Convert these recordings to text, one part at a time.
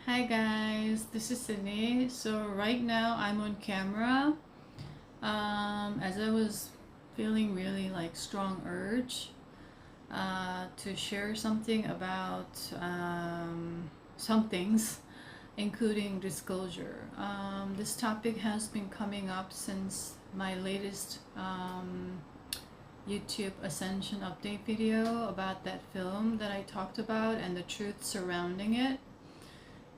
Hi guys, this is Sydney. So right now I'm on camera as I was feeling really like strong urge to share something about some things, including disclosure. This topic has been coming up since my latest YouTube Ascension update video about that film that I talked about and the truth surrounding it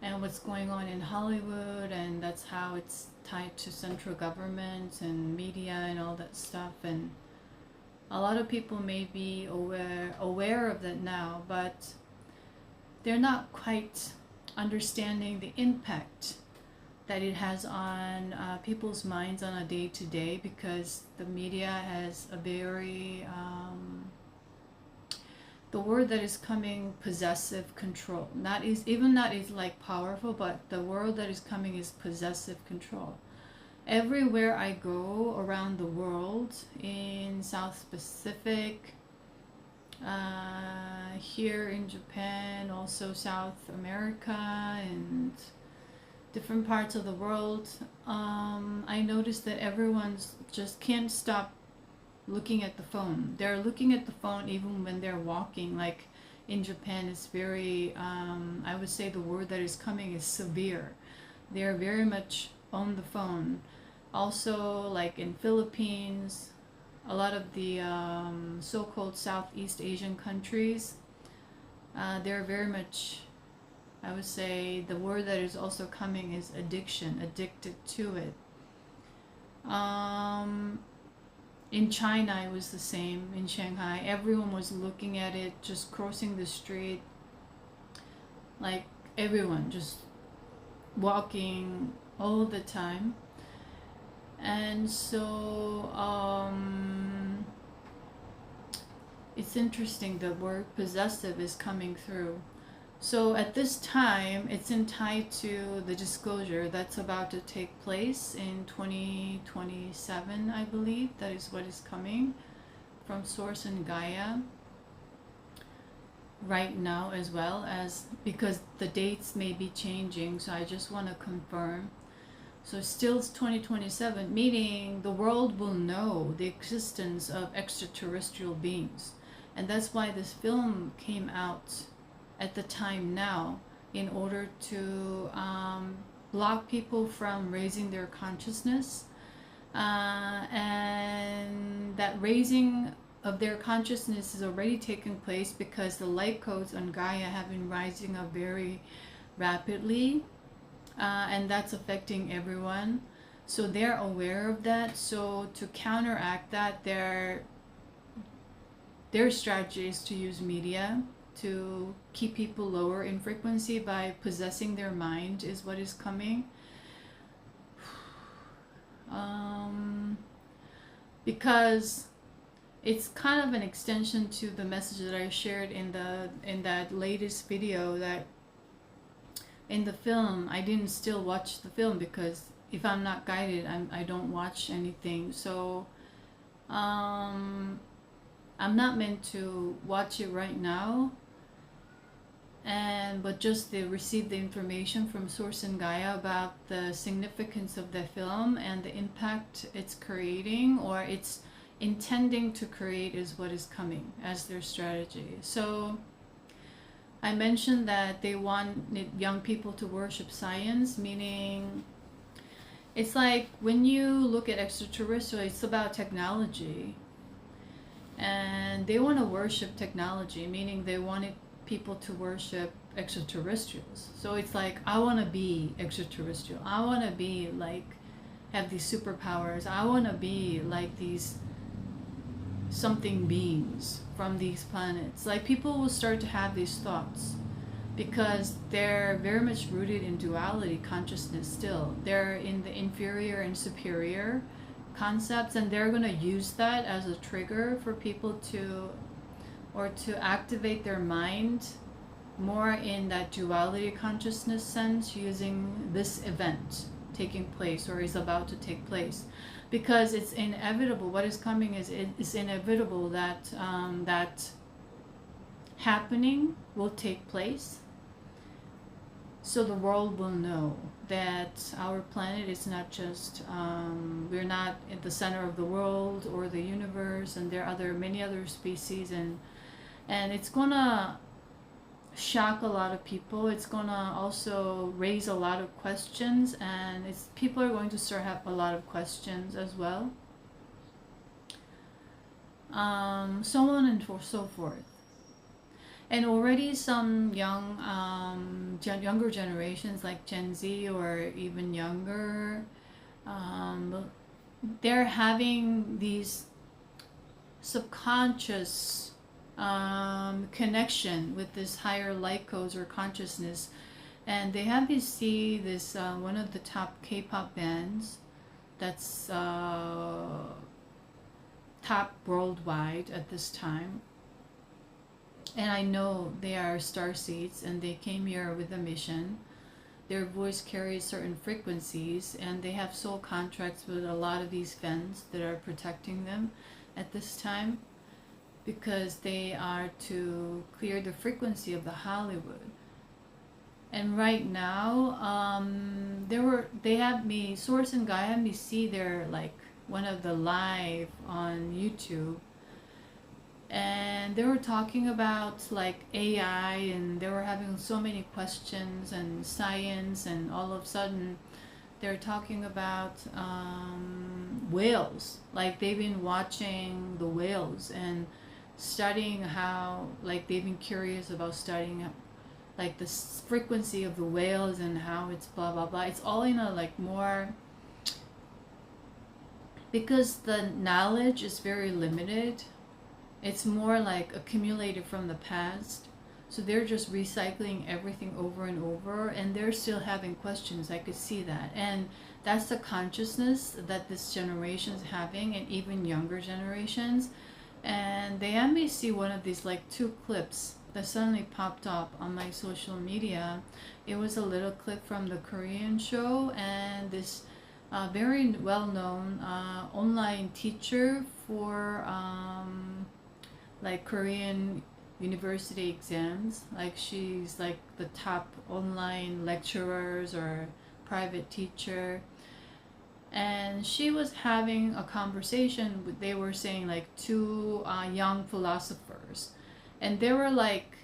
and what's going on in Hollywood, and that's how it's tied to central government and media and all that stuff. And a lot of people may be aware of that now, but they're not quite understanding the impact that it has on people's minds on a day-to-day, because the media has a very the word that is coming, possessive control. Not is like powerful, but the word that is coming is possessive control. Everywhere I go around the world, in South Pacific, here in Japan, also South America and different parts of the world, I noticed that everyone's just can't stop looking at the phone. They're looking at the phone even when they're walking. Like in Japan, it's very, I would say the word that is coming is severe. They're very much on the phone. Also, like in Philippines, a lot of the so-called Southeast Asian countries, they're very much, I would say the word that is also coming is addiction, addicted to it. In China, it was the same. In Shanghai, everyone was looking at it, just crossing the street. Like everyone just walking all the time. And so it's interesting, the word possessive is coming through. So at this time, it's in tied to the disclosure that's about to take place in 2027, I believe. That is what is coming from Source and Gaia right now, as well as, because the dates may be changing, so I just want to confirm. So still it's 2027, meaning the world will know the existence of extraterrestrial beings. And that's why this film came out at the time now, in order to block people from raising their consciousness, and that raising of their consciousness is already taking place because the light codes on Gaia have been rising up very rapidly, and that's affecting everyone. So they're aware of that. So to counteract that, their strategy is to use media to keep people lower in frequency by possessing their mind, is what is coming. Because it's kind of an extension to the message that I shared in that latest video, that in the film, I didn't still watch the film because if I'm not guided, I don't watch anything. So I'm not meant to watch it right now, but just to receive the information from Source and Gaia about the significance of the film and the impact it's creating, or it's intending to create, is what is coming as their strategy. So I mentioned that they want young people to worship science, meaning it's like when you look at extraterrestrial, it's about technology. And they want to worship technology, meaning they wanted people to worship extraterrestrials. So it's like, I want to be extraterrestrial. I want to be like, have these superpowers. I want to be like these something beings from these planets. Like people will start to have these thoughts because they're very much rooted in duality consciousness still. They're in the inferior and superior concepts, and they're going to use that as a trigger for people to activate their mind more in that duality consciousness sense, using this event taking place or is about to take place, because it's inevitable. What is coming is, it's inevitable that that happening will take place. so the world will know that our planet is not just, we're not at the center of the world or the universe, and there are many other species, and it's gonna shock a lot of people. It's gonna also raise a lot of questions, and people are going to start have a lot of questions as well, so on and so forth. And already some younger generations like Gen Z or even younger, they're having these subconscious connection with this higher light codes or consciousness, and they have you see this one of the top K-pop bands that's top worldwide at this time. And I know they are starseeds, and they came here with a mission. Their voice carries certain frequencies, and they have soul contracts with a lot of these fans that are protecting them at this time, because they are to clear the frequency of the Hollywood. And right now, they have me, Source and Guy have me see their, like, one of the live on YouTube, and they were talking about like AI, and they were having so many questions and science, and all of a sudden they're talking about whales. Like they've been watching the whales and studying how, like they've been curious about studying like the frequency of the whales and how it's blah blah blah. It's all in a like more, because the knowledge is very limited. It's more like accumulated from the past. So they're just recycling everything over and over, and they're still having questions. I could see that. And that's the consciousness that this generation is having, and even younger generations. And they had me see one of these like 2 clips that suddenly popped up on my social media. It was a little clip from the Korean show, and this very well-known online teacher for like Korean university exams. Like she's like the top online lecturers or private teacher, and she was having a conversation with, they were saying like 2 young philosophers, and they were like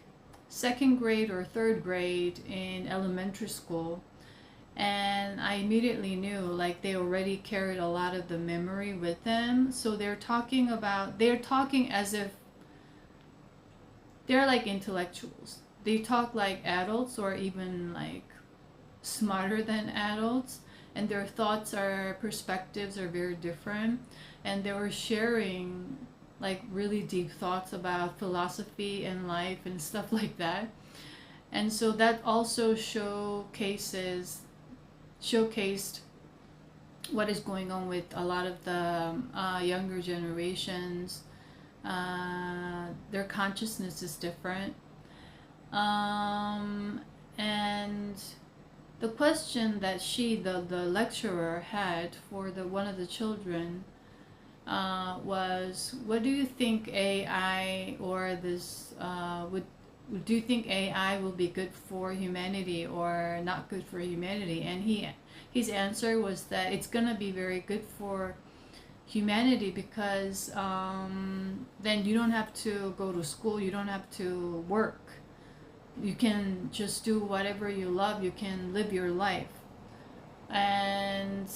2nd grade or 3rd grade in elementary school. And I immediately knew like they already carried a lot of the memory with them. So they're talking as if they're like intellectuals. They talk like adults, or even like smarter than adults, and their thoughts or perspectives are very different. And they were sharing like really deep thoughts about philosophy and life and stuff like that. And so that also showcased what is going on with a lot of the younger generations. Their consciousness is different. And the question that the lecturer had for one of the children was, what do you think AI or this do you think AI will be good for humanity or not good for humanity? And his answer was that it's gonna be very good for humanity, because then you don't have to go to school, you don't have to work, you can just do whatever you love, you can live your life. And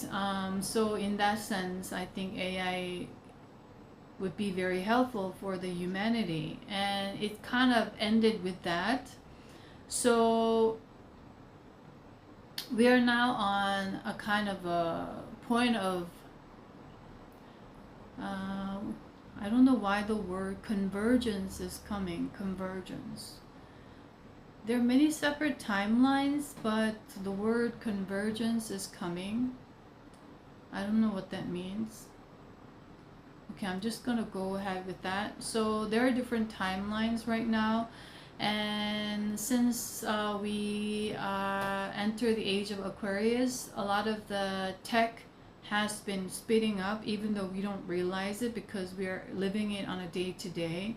so in that sense, I think AI would be very helpful for the humanity. And it kind of ended with that. So we are now on a kind of a point of I don't know why the word convergence is coming. Convergence. There are many separate timelines, but the word convergence is coming. I don't know what that means. Okay, I'm just gonna go ahead with that. So there are different timelines right now, and since we enter the age of Aquarius, a lot of the tech has been speeding up, even though we don't realize it, because we are living it on a day-to-day.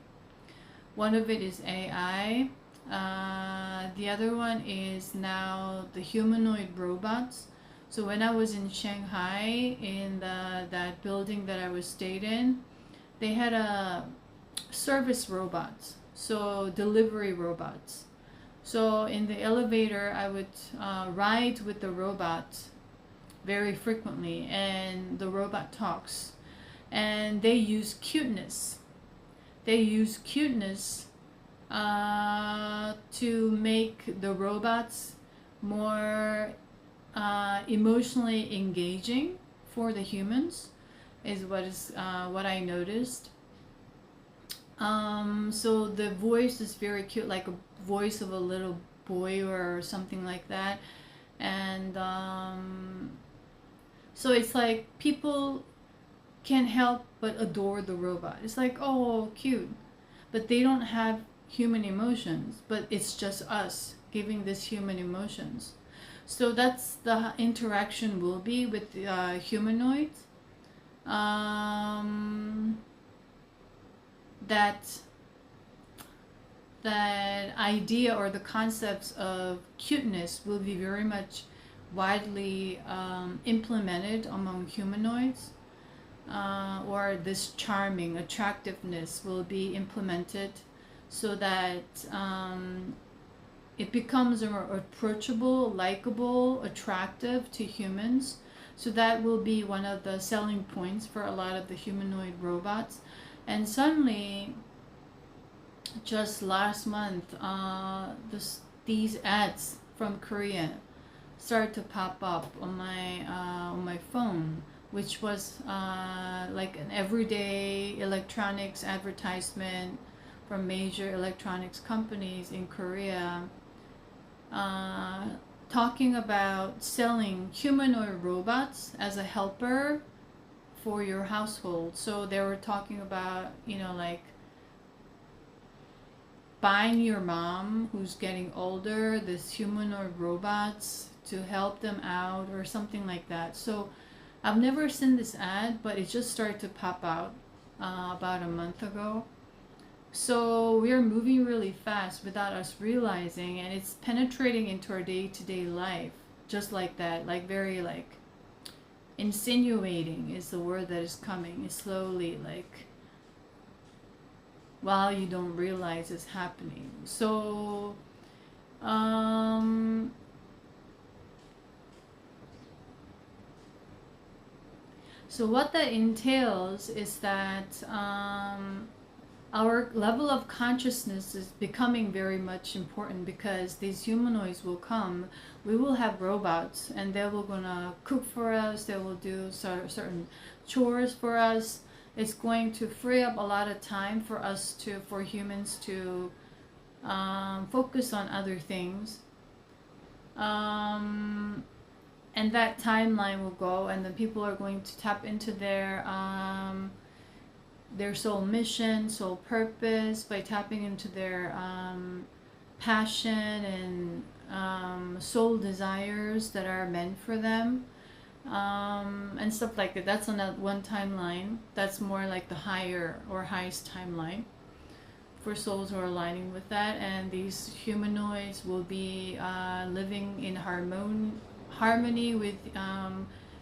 One of it is AI. The other one is now the humanoid robots. So when I was in Shanghai, in that building that I was stayed in, they had a service robots, so delivery robots. So in the elevator, I would ride with the robot very frequently, and the robot talks, and they use cuteness. They use cuteness to make the robots more emotionally engaging for the humans, is what I noticed. So the voice is very cute, like a voice of a little boy or something like that, and so it's like people can't help but adore the robot. It's like, oh, cute, but they don't have human emotions, but it's just us giving this human emotions. So that's the interaction will be with humanoids. That idea or the concepts of cuteness will be very much widely implemented among humanoids, or this charming attractiveness will be implemented, so that it becomes more approachable, likable, attractive to humans. So that will be one of the selling points for a lot of the humanoid robots. And suddenly, just last month, these ads from Korea started to pop up on my phone, which was like an everyday electronics advertisement from major electronics companies in Korea, talking about selling humanoid robots as a helper for your household. So they were talking about, like buying your mom who's getting older this humanoid robots to help them out or something like that. So I've never seen this ad, but it just started to pop out about a month ago. So we're moving really fast without us realizing, and it's penetrating into our day-to-day life just like that, like very like insinuating is the word that is coming. It's slowly, like, while you don't realize it's happening. So so what that entails is that our level of consciousness is becoming very much important, because these humanoids will come. We will have robots, and they will gonna cook for us. They will do certain chores for us. It's going to free up a lot of time for us for humans to focus on other things. And that timeline will go, and then people are going to tap into their soul mission, soul purpose, by tapping into their passion and soul desires that are meant for them, and stuff like that. That's on that one timeline. That's more like the higher or highest timeline for souls who are aligning with that. And these humanoids will be living in harmony with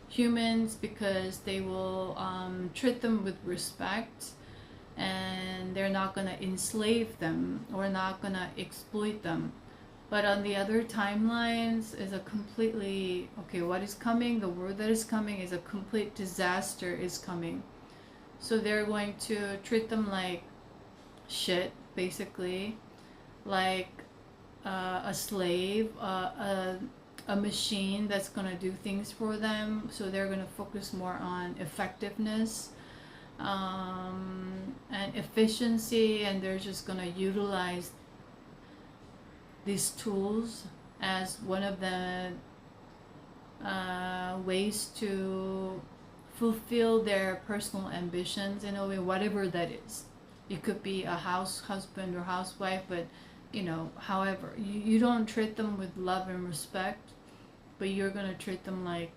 humans, because they will treat them with respect, and they're not going to enslave them or not going to exploit them. But on the other timelines is a completely, okay, what is coming, the word that is coming is a complete disaster is coming. So they're going to treat them like shit, basically, like a slave, a machine that's going to do things for them. So they're going to focus more on effectiveness and efficiency, and they're just going to utilize these tools as one of the ways to fulfill their personal ambitions in a way, whatever that is. It could be a house husband or housewife, but however, you don't treat them with love and respect, but you're going to treat them like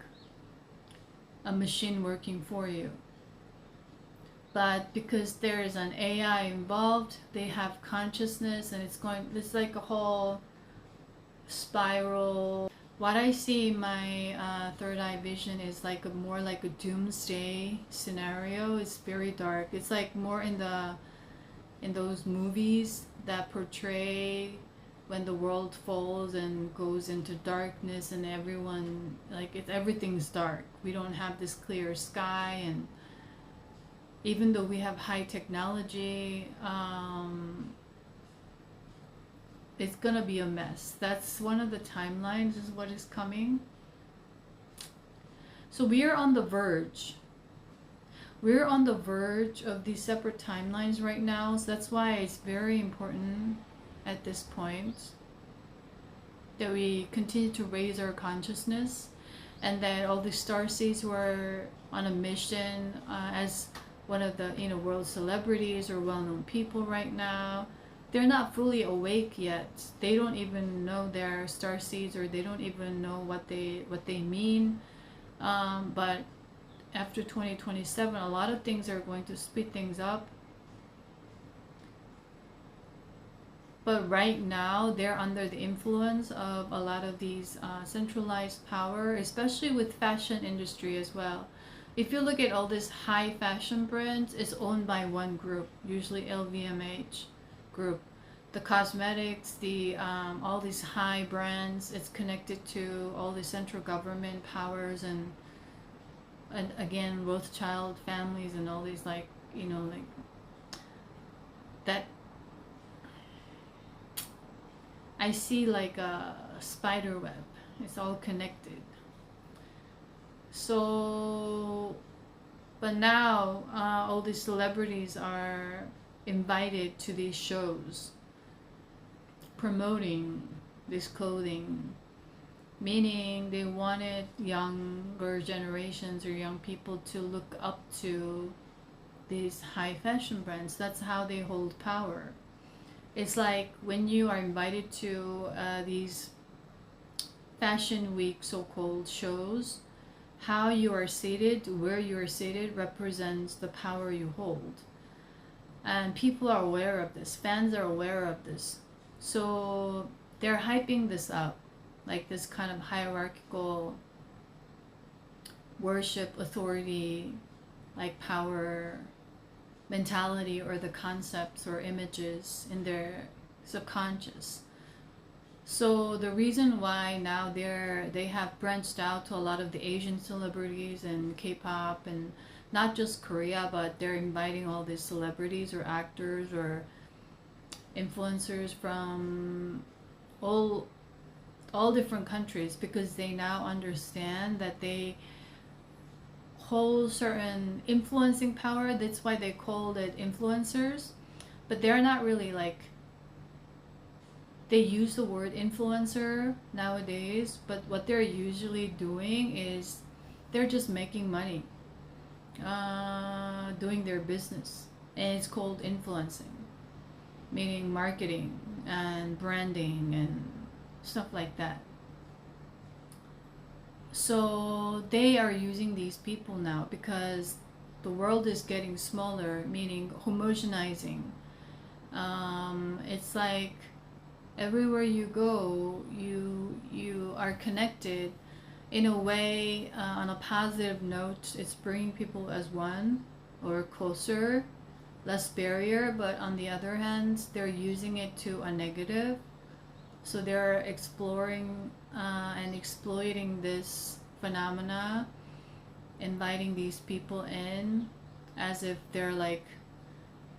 a machine working for you. But because there is an AI involved, they have consciousness, and it's like a whole spiral. What I see in my third eye vision is like more like a doomsday scenario. It's very dark. It's like more in those movies that portray when the world falls and goes into darkness, and everyone, like, everything's dark. We don't have this clear sky, and even though we have high technology, it's gonna be a mess. That's one of the timelines, is what is coming. So we are on the verge. We're on the verge of these separate timelines right now. So that's why it's very important at this point that we continue to raise our consciousness, and that all the starseeds who are on a mission, as one of the world celebrities or well-known people right now, they're not fully awake yet. They don't even know they're starseeds, or they don't even know what they mean. But after 2027, a lot of things are going to speed things up. But right now, they're under the influence of a lot of these centralized power, especially with fashion industry as well. If you look at all these high fashion brands, it's owned by one group, usually LVMH group. The cosmetics, all these high brands, it's connected to all the central government powers, and again, Rothschild families, and all these, like, like that. I see like a spider web. It's all connected. So, but now all these celebrities are invited to these shows promoting this clothing, meaning they wanted younger generations or young people to look up to these high fashion brands. That's how they hold power. It's like when you are invited to these fashion week so-called shows, how you are seated, where you are seated, represents the power you hold. And people are aware of this. Fans are aware of this. So they're hyping this up, like this kind of hierarchical worship, authority, like power mentality, or the concepts or images in their subconscious. So the reason why now they have branched out to a lot of the Asian celebrities and K-pop, and not just Korea, but they're inviting all these celebrities or actors or influencers from all different countries, because they now understand that they hold certain influencing power. That's why they called it influencers, but they're not really like, they use the word influencer nowadays, but what they're usually doing is they're just making money, doing their business, and it's called influencing, meaning marketing and branding and stuff like that. So they are using these people now because the world is getting smaller, meaning homogenizing. It's like everywhere you go, you are connected in a way, on a positive note. It's bringing people as one or closer, less barrier. But on the other hand, they're using it to a negative. So they're exploring and exploiting this phenomena, inviting these people in as if they're like,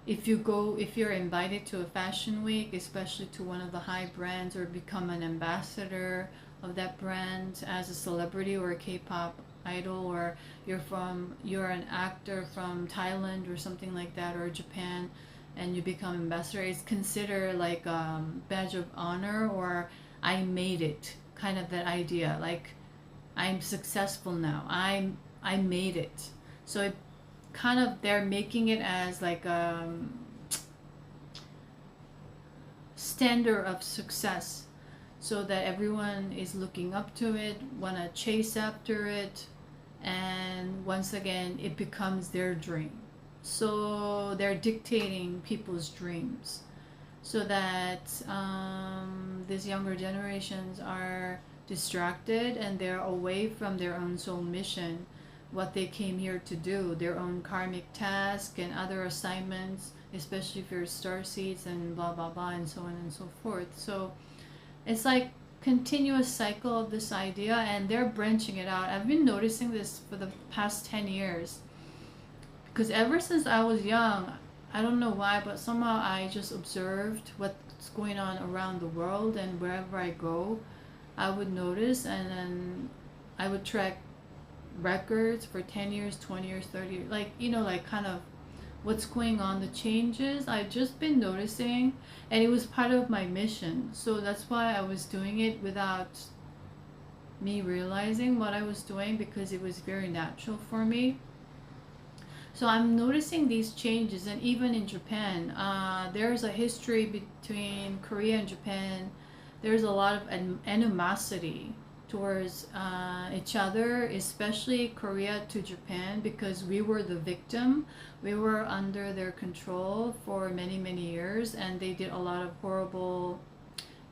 if you're invited to a fashion week, especially to one of the high brands, or become an ambassador of that brand as a celebrity or a K-pop idol, or you're an actor from Thailand or something like that, or Japan, and you become ambassador, it's considered like a badge of honor, or I made it, kind of that idea, like I'm successful now, I made it. So it kind of, they're making it as like a standard of success, so that everyone is looking up to it, want to chase after it, and once again it becomes their dream. So they're dictating people's dreams so that these younger generations are distracted and they're away from their own soul mission, what they came here to do, their own karmic task and other assignments, especially if you're star seeds and blah blah blah and so on and so forth. So it's like continuous cycle of this idea, and they're branching it out. I've been noticing this for the past 10 years because ever since I was young, I don't know why, but somehow I just observed what's going on around the world, and wherever I go I would notice, and then I would track records for 10 years, 20 years, 30 years, like, you know, like kind of what's going on, the changes I've just been noticing, and it was part of my mission. So that's why I was doing it without me realizing what I was doing, because it was very natural for me. So I'm noticing these changes, and even in Japan, there's a history between Korea and Japan. There's a lot of animosity towards each other, especially Korea to Japan, because we were the victim. We were under their control for many, many years, and they did a lot of horrible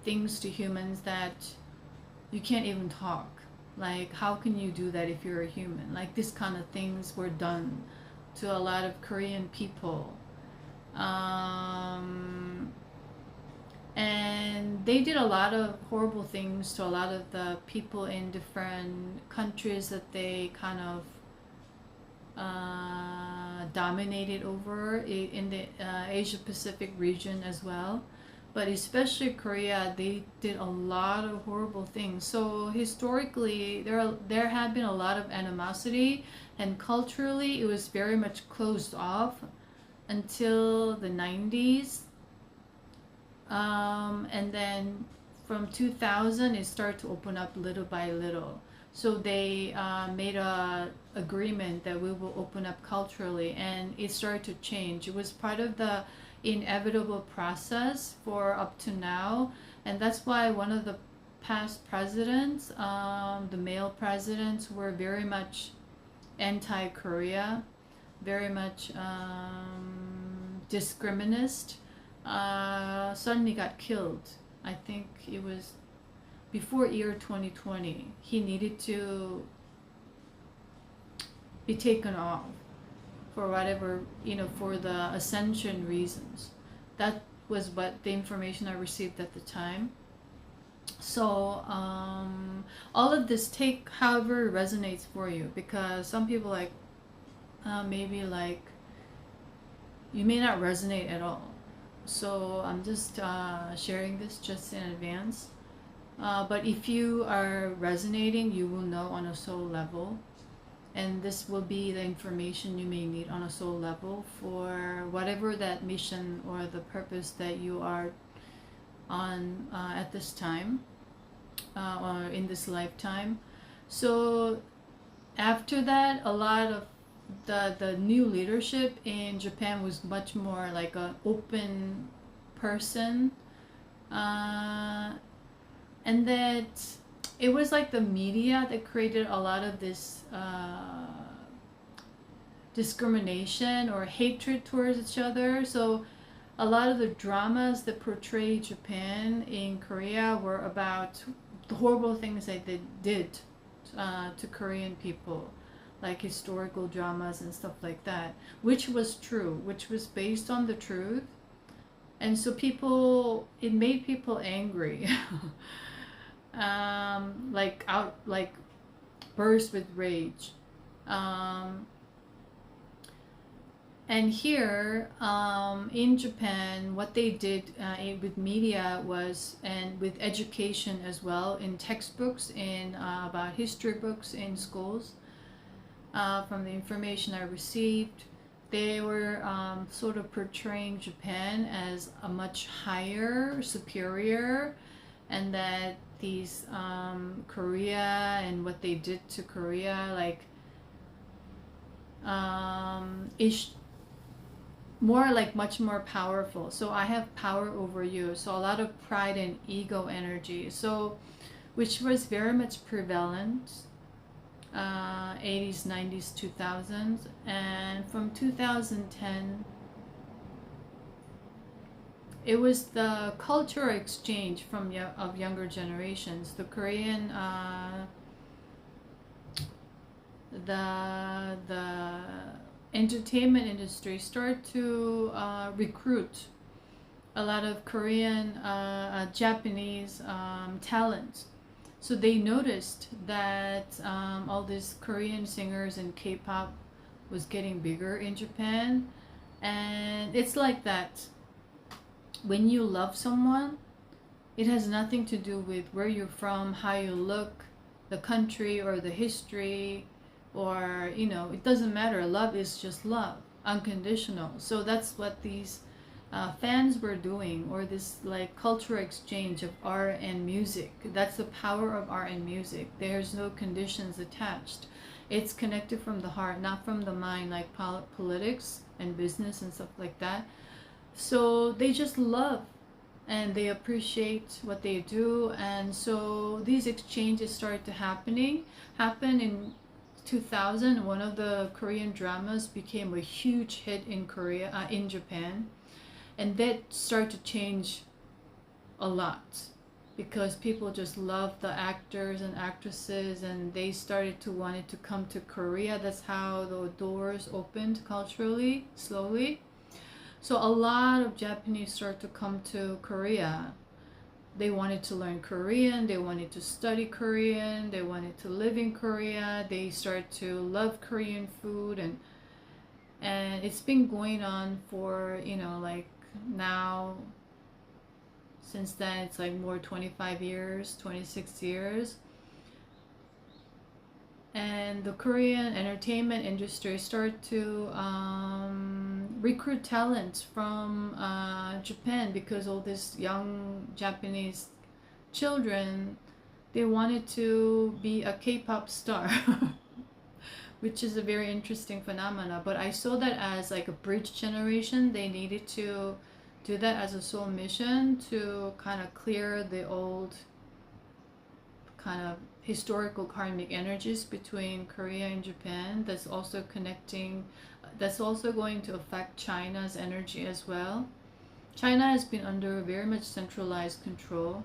things to humans that you can't even talk. Like, how can you do that if you're a human? Like, this kind of things were done to a lot of Korean people. And they did a lot of horrible things to a lot of the people in different countries that they kind of dominated over in the Asia Pacific region as well. But especially Korea, they did a lot of horrible things. So historically, there had been a lot of animosity, and culturally it was very much closed off until the 90s. And then from 2000 it started to open up little by little. So they made a agreement that we will open up culturally, and it started to change. It was part of the inevitable process for up to now, and that's why one of the past presidents, the male presidents, were very much anti-Korea, very much discriminist. Suddenly got killed. I think it was before year 2020. He needed to be taken off for whatever, you know, for the Ascension reasons. That was what the information I received at the time. So all of this, take however it resonates for you, because some people like maybe like you may not resonate at all. So I'm just sharing this just in advance. But if you are resonating, you will know on a soul level. And this will be the information you may need on a soul level for whatever that mission or the purpose that you are on at this time or in this lifetime. So after that, a lot of the new leadership in Japan was much more like an open person, and that it was like the media that created a lot of this discrimination or hatred towards each other. So a lot of the dramas that portray Japan in Korea were about the horrible things that they did to Korean people, like historical dramas and stuff like that, which was true, which was based on the truth. And so people, it made people angry. Like burst with rage. And here in Japan, what they did with media was, and with education as well, in textbooks, in about history books in schools, from the information I received, they were sort of portraying Japan as a much higher, superior, and that these Korea and what they did to Korea, like is more like much more powerful. So I have power over you. So a lot of pride and ego energy. So which was very much prevalent 80s, 90s, 2000s, and from 2010 it was the cultural exchange from of younger generations. The Korean the entertainment industry started to recruit a lot of Korean, Japanese talents. So they noticed that all these Korean singers and K-pop was getting bigger in Japan, and it's like that. When you love someone, it has nothing to do with where you're from, how you look, the country or the history, or it doesn't matter. Love is just love, unconditional. So that's what these fans were doing, or this like cultural exchange of art and music. That's the power of art and music. There's no conditions attached. It's connected from the heart, not from the mind, like politics and business and stuff like that. So they just love and they appreciate what they do, and so these exchanges started to happen in 2000. One of the Korean dramas became a huge hit in Korea, in Japan, and that started to change a lot because people just loved the actors and actresses, and they started to wanted to come to Korea. That's how the doors opened culturally, slowly. So a lot of Japanese started to come to Korea. They wanted to learn Korean, they wanted to study Korean, they wanted to live in Korea, they started to love Korean food, and it's been going on for, like now, since then it's like more 25 years, 26 years. And the Korean entertainment industry started to recruit talent from Japan, because all these young Japanese children, they wanted to be a K-pop star, which is a very interesting phenomena. But I saw that as like a bridge generation. They needed to do that as a soul mission to kind of clear the old kind of historical karmic energies between Korea and Japan. That's also going to affect China's energy as well. China has been under very much centralized control,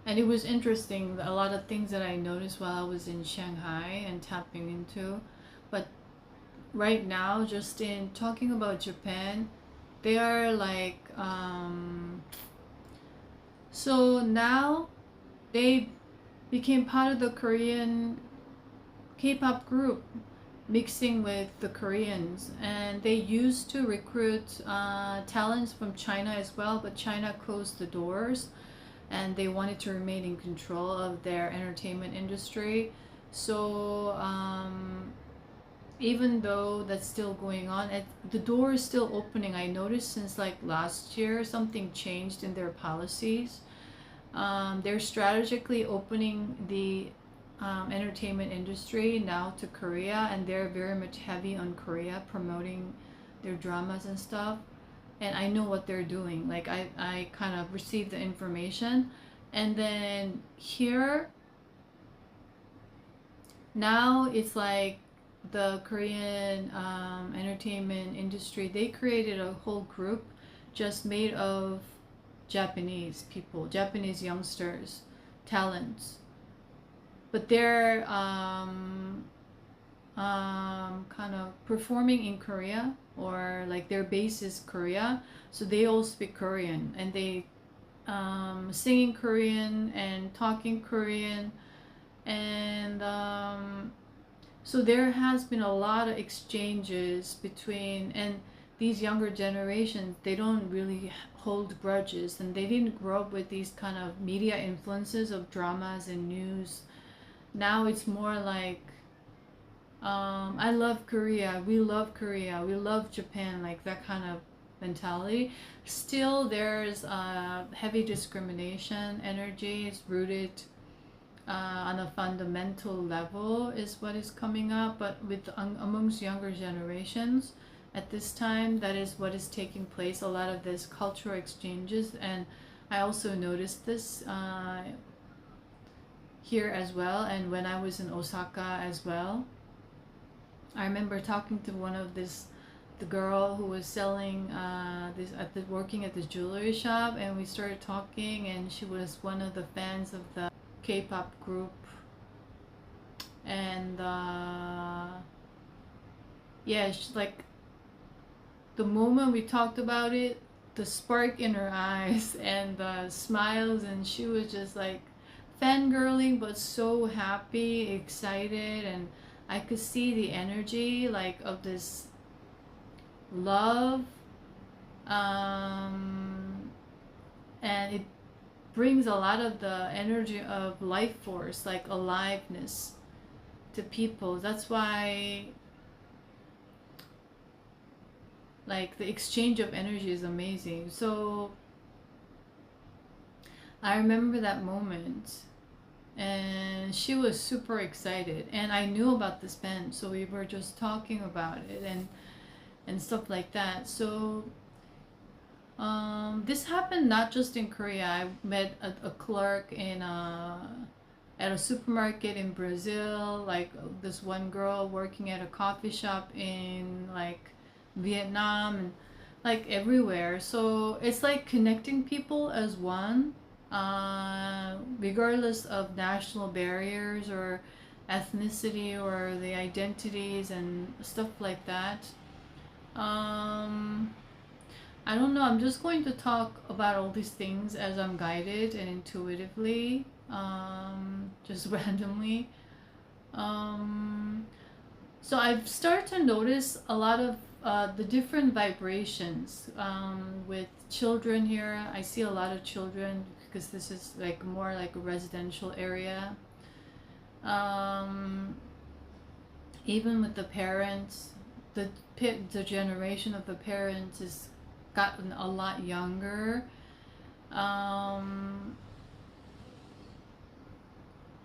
and it was interesting, a lot of things that I noticed while I was in Shanghai and tapping into. But right now, just in talking about Japan, they are like so now they became part of the Korean K-pop group, mixing with the Koreans, and they used to recruit talents from China as well, but China closed the doors and they wanted to remain in control of their entertainment industry. So even though that's still going on, the door is still opening. I noticed since like last year something changed in their policies. They're strategically opening the entertainment industry now to Korea, and they're very much heavy on Korea, promoting their dramas and stuff. And I know what they're doing. Like I kind of received the information, and then here now it's like the Korean entertainment industry, they created a whole group just made of Japanese people, Japanese youngsters, talents, but they're kind of performing in Korea, or like their base is Korea, so they all speak Korean, and they singing Korean and talking Korean, and so there has been a lot of exchanges between, and these younger generations, they don't really hold grudges, and they didn't grow up with these kind of media influences of dramas and news. Now it's more like I love Korea, we love Korea, we love Japan, like that kind of mentality. Still there's heavy discrimination energy. It's rooted on a fundamental level is what is coming up, but with amongst younger generations at this time, that is what is taking place, a lot of this cultural exchanges. And I also noticed this here as well, and when I was in Osaka as well. I remember talking to one of the girl who was selling this at the working at the jewelry shop, and we started talking, and she was one of the fans of the K-pop group, and yeah, she, like the moment we talked about it, the spark in her eyes and the smiles, and she was just like fangirling, but so happy, excited, and I could see the energy like of this love, and it brings a lot of the energy of life force, like aliveness, to people. That's why like the exchange of energy is amazing. So I remember that moment, and she was super excited, and I knew about this band, so we were just talking about it and stuff like that. So this happened not just in Korea. I met a clerk in at a supermarket in Brazil, like this one girl working at a coffee shop in like Vietnam, and like everywhere. So it's like connecting people as one, regardless of national barriers or ethnicity or the identities and stuff like that. I don't know, I'm just going to talk about all these things as I'm guided and intuitively, just randomly. So I've started to notice a lot of the different vibrations with children here. I see a lot of children because this is like more like a residential area. Even with the parents, the generation of the parents is gotten a lot younger.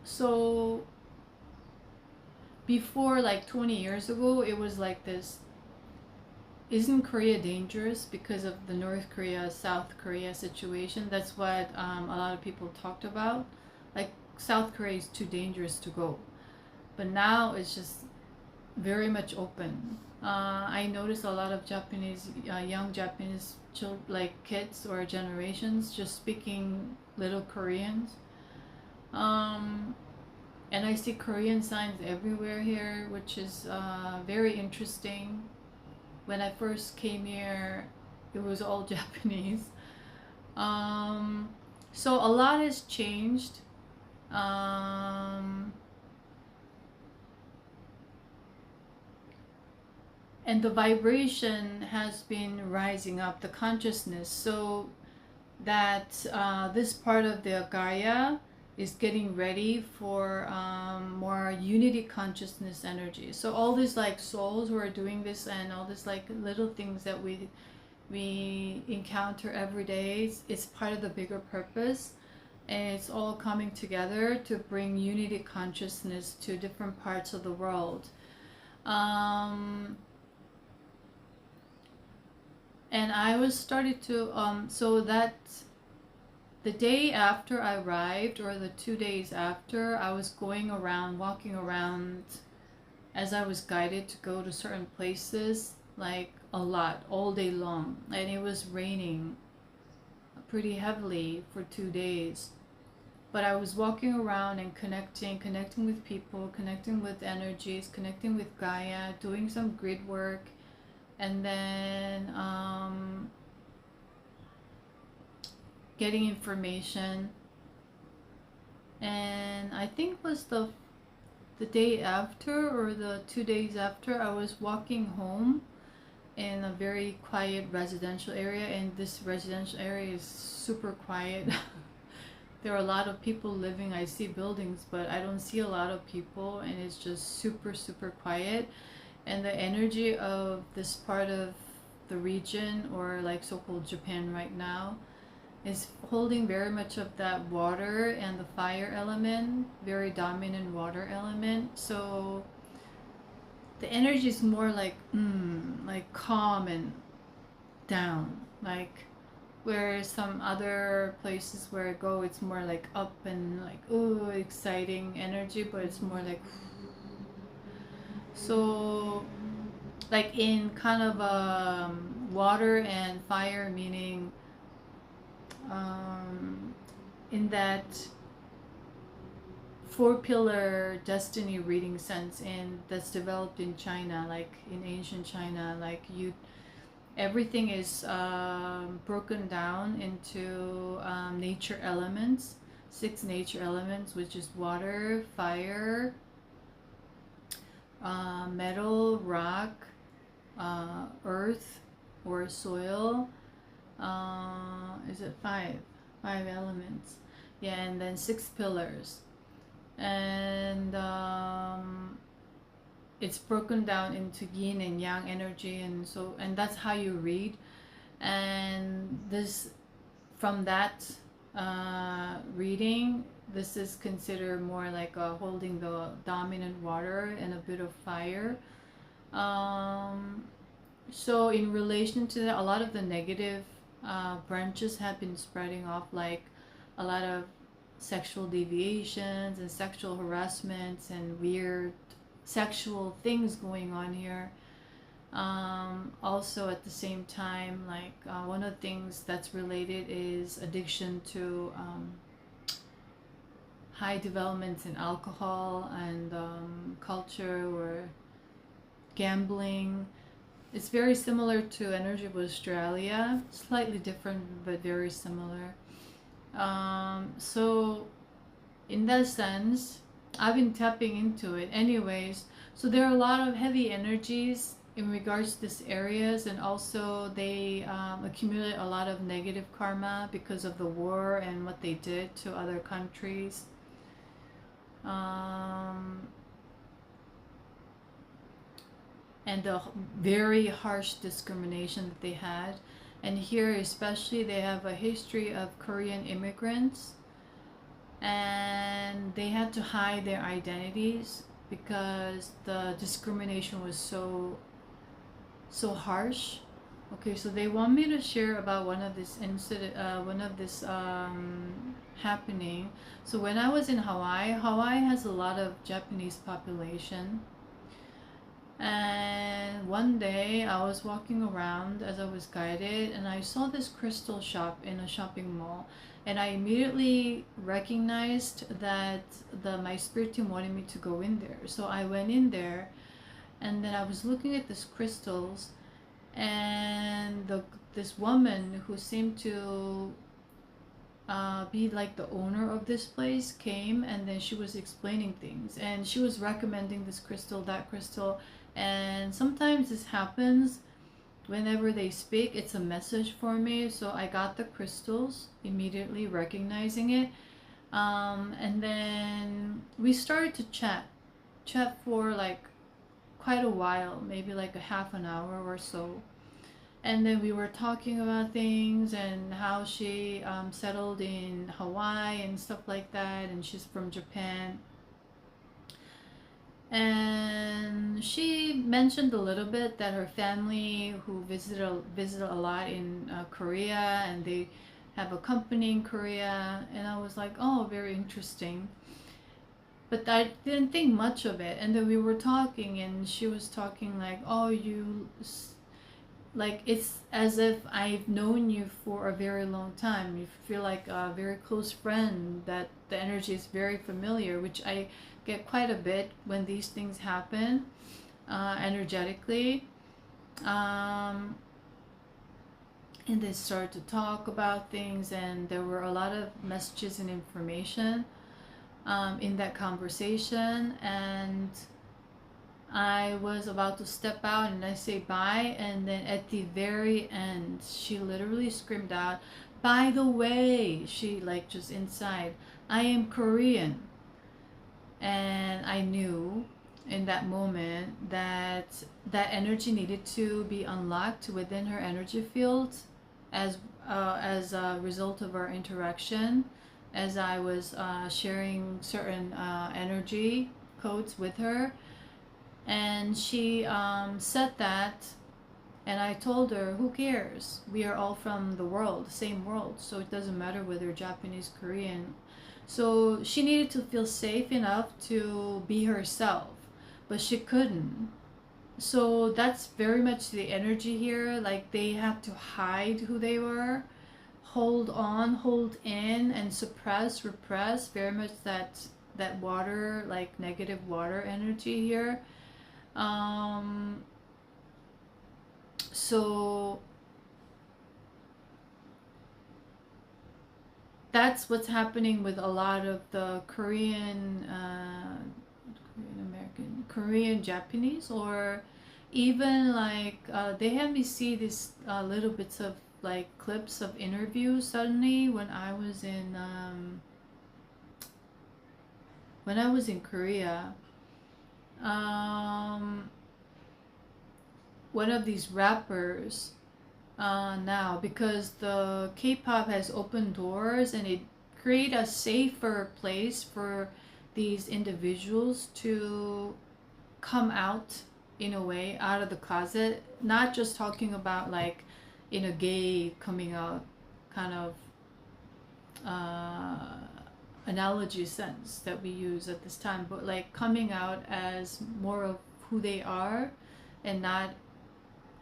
So before, like 20 years ago, it was like this, isn't Korea dangerous because of the North Korea, South Korea situation? That's what a lot of people talked about. Like South Korea is too dangerous to go. But now it's just very much open. I notice a lot of Japanese, young Japanese like kids or generations just speaking little Koreans. And I see Korean signs everywhere here, which is very interesting. When I first came here, it was all Japanese. So a lot has changed. And the vibration has been rising up, the consciousness, so that this part of the Gaia is getting ready for more unity consciousness energy. So all these like souls who are doing this, and all these like little things that we encounter every day, it's part of the bigger purpose, and it's all coming together to bring unity consciousness to different parts of the world. And I was started to so that the day after I arrived, or the 2 days after, I was going around, walking around as I was guided to go to certain places, like a lot, all day long. And it was raining pretty heavily for 2 days. But I was walking around and connecting with people, connecting with energies, connecting with Gaia, doing some grid work, and then getting information. And I think it was the day after, or the 2 days after, I was walking home in a very quiet residential area, and this residential area is super quiet. There are a lot of people living. I see buildings, but I don't see a lot of people, and it's just super quiet. And the energy of this part of the region, or like so-called Japan right now, is holding very much of that water and the fire element, very dominant water element. So the energy is more like calm and down, like Whereas some other places where I go, it's more like up and like, oh, exciting energy, but it's more like, so like in kind of water and fire, meaning in that four pillar destiny reading sense, and that's developed in China, like in ancient China, like you, everything is broken down into nature elements, 6 nature elements, which is water, fire, metal, rock, earth or soil. Is it 5 elements? Yeah, and then 6 pillars, and it's broken down into yin and yang energy, and so, and that's how you read. And this, from that reading, this is considered more like holding the dominant water and a bit of fire. So in relation to that, a lot of the negative branches have been spreading off, like a lot of sexual deviations and sexual harassments and weird sexual things going on here. Also at the same time, like one of the things that's related is addiction to high developments in alcohol and culture or gambling. It's very similar to energy of Australia, slightly different but very similar. So in that sense, I've been tapping into it anyways. So there are a lot of heavy energies in regards to these areas, and also they accumulate a lot of negative karma because of the war and what they did to other countries. And the very harsh discrimination that they had. And here especially, they have a history of Korean immigrants, and they had to hide their identities because the discrimination was so harsh. Okay, so they want me to share about one of this incident, one of this happening. So when I was in Hawaii has a lot of Japanese population. And one day I was walking around as I was guided, and I saw this crystal shop in a shopping mall, and I immediately recognized that my spirit team wanted me to go in there. So I went in there, and then I was looking at these crystals, and this woman who seemed to be like the owner of this place came, and then she was explaining things, and she was recommending this crystal, that crystal. And sometimes this happens whenever they speak, it's a message for me. So I got the crystals, immediately recognizing it, and then we started to chat for like quite a while, maybe like a half an hour or so. And then we were talking about things and how she settled in Hawaii and stuff like that, and she's from Japan. And she mentioned a little bit that her family who visited a lot in Korea, and they have a company in Korea. And I was like, oh, very interesting. But I didn't think much of it. And then we were talking, and she was talking like, oh, you, like, it's as if I've known you for a very long time. You feel like a very close friend, that the energy is very familiar, which I get quite a bit when these things happen energetically. And they started to talk about things, and there were a lot of messages and information in that conversation. And I was about to step out and I say bye, and then at the very end she literally screamed out, by the way, she like just inside, I am Korean. And I knew in that moment that that energy needed to be unlocked within her energy field as a result of our interaction, as I was sharing certain energy codes with her. And she said that And I told her, who cares? We are all from the world, same world, so it doesn't matter whether Japanese, Korean. So she needed to feel safe enough to be herself, but she couldn't. So that's very much the energy here. Like they had to hide who they were, hold on, hold in, and suppress, repress. Very much that water, like negative water energy here. Um, so that's what's happening with a lot of the Korean American, Korean Japanese, or even like they had me see this little bits of like clips of interviews suddenly when I was in Korea. Um, one of these rappers now, because the K-pop has opened doors and it create a safer place for these individuals to come out, in a way, out of the closet, not just talking about like in a gay coming out kind of uh, analogy sense that we use at this time, but like coming out as more of who they are and not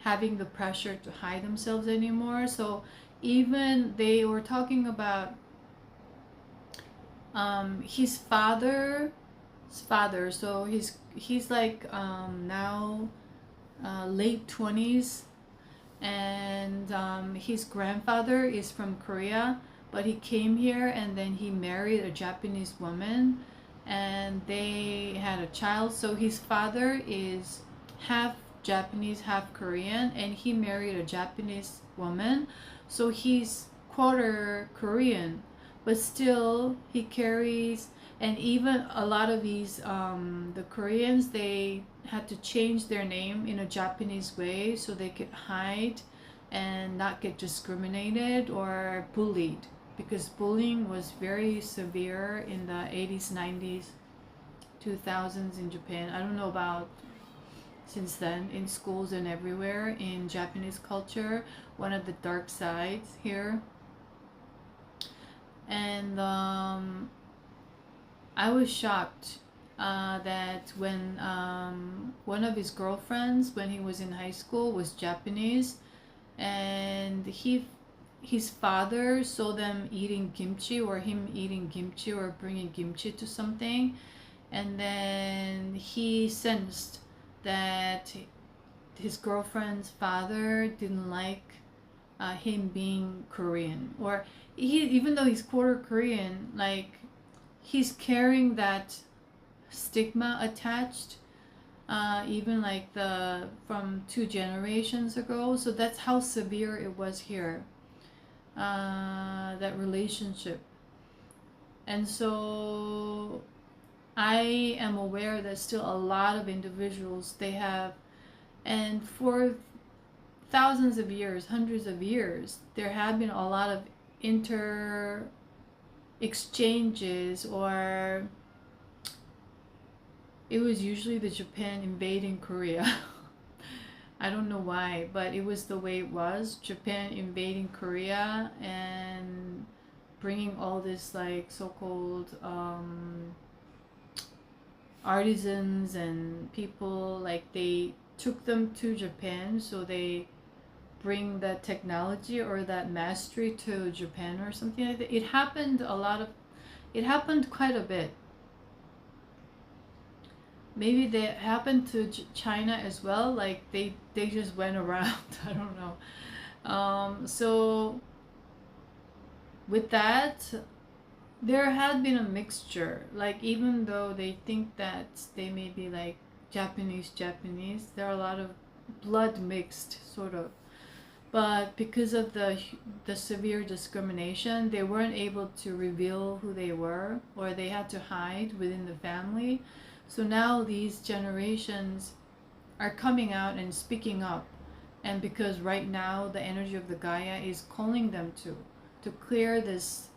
having the pressure to hide themselves anymore. So even they were talking about his father. So he's like now late 20s, and his grandfather is from Korea, but he came here and then he married a Japanese woman, and they had a child. So his father is half Japanese, half Korean, and he married a Japanese woman. So he's quarter Korean, but still he carries. And even a lot of these the Koreans, they had to change their name in a Japanese way so they could hide and not get discriminated or bullied, because bullying was very severe in the 80s, 90s, 2000s in Japan. I don't know about since then, in schools and everywhere in Japanese culture, one of the dark sides here. And I was shocked that when one of his girlfriends, when he was in high school, was Japanese, and his father saw them eating kimchi, or him eating kimchi or bringing kimchi to something, and then he sensed that his girlfriend's father didn't like him being Korean, or even though he's quarter Korean, like he's carrying that stigma attached, even like the from 2 generations ago. So that's how severe it was here, that relationship. And so I am aware that still a lot of individuals they have, and for thousands of years, hundreds of years, there have been a lot of inter exchanges, or it was usually the Japan invading Korea. I don't know why, but it was the way it was. Japan invading Korea and bringing all this like so-called artisans and people, like they took them to Japan, so they bring that technology or that mastery to Japan or something like that. It happened quite a bit. Maybe that happened to China as well, like they just went around. I don't know. So with that, there had been a mixture, like even though they think that they may be like Japanese, there are a lot of blood mixed, sort of. But because of the severe discrimination, they weren't able to reveal who they were, or they had to hide within the family. So now these generations are coming out and speaking up, and because right now the energy of the Gaia is calling them to clear this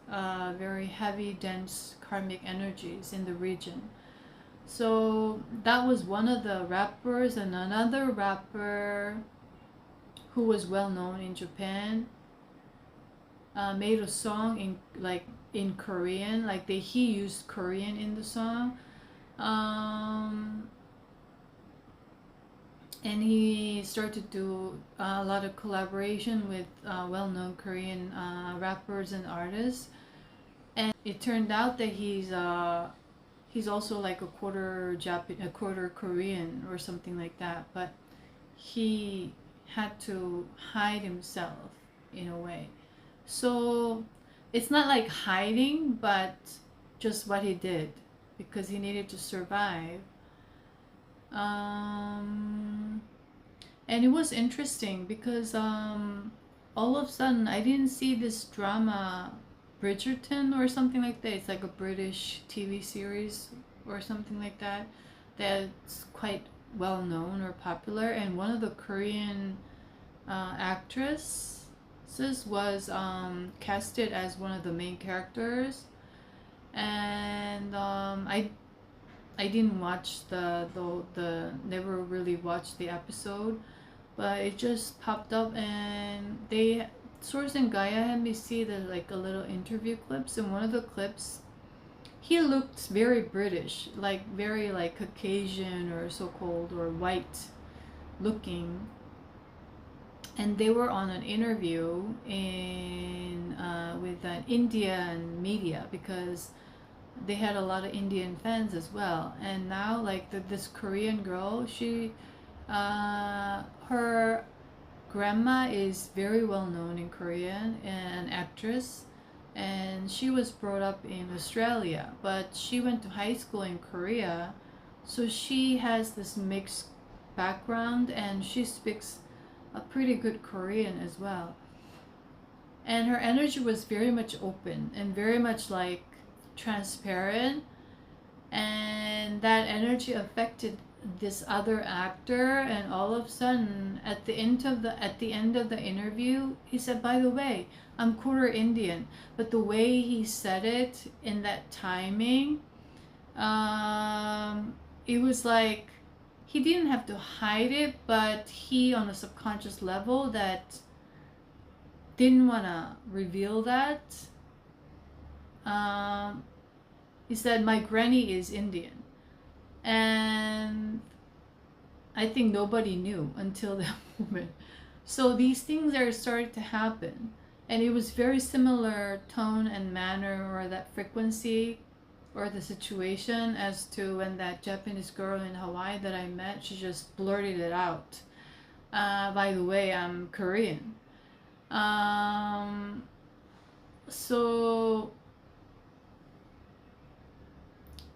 very heavy, dense karmic energies in the region. So that was one of the rappers, and another rapper who was well known in Japan, made a song in Korean. Like he used Korean in the song, and he started to do a lot of collaboration with well-known Korean rappers and artists. And it turned out that he's also like a quarter Japanese, a quarter Korean or something like that. But he had to hide himself in a way. So it's not like hiding, but just what he did because he needed to survive. And it was interesting because all of a sudden I didn't see this drama Bridgerton or something like that. It's like a British TV series or something like that that's quite well known or popular, and one of the Korean actresses was casted as one of the main characters. And I didn't watch the never really watched the episode, but it just popped up, and Source and Gaia had me see like a little interview clips, and one of the clips he looked very British, like very like Caucasian or so-called or white looking, and they were on an interview in with an Indian media because they had a lot of Indian fans as well. And now like this Korean girl, she her grandma is very well known in Korea, an actress, and she was brought up in Australia, but she went to high school in Korea, so she has this mixed background, and she speaks a pretty good Korean as well. And her energy was very much open and very much like transparent, and that energy affected this other actor. And all of a sudden at the end of the interview, he said, by the way, I'm quarter Indian. But the way he said it in that timing, it was like he didn't have to hide it, but he on a subconscious level that didn't want to reveal that. He said, my granny is Indian. And I think nobody knew until that moment. So these things are starting to happen. And it was very similar tone and manner, or that frequency or the situation, as to when that Japanese girl in Hawaii that I met, she just blurted it out. By the way, I'm Korean. So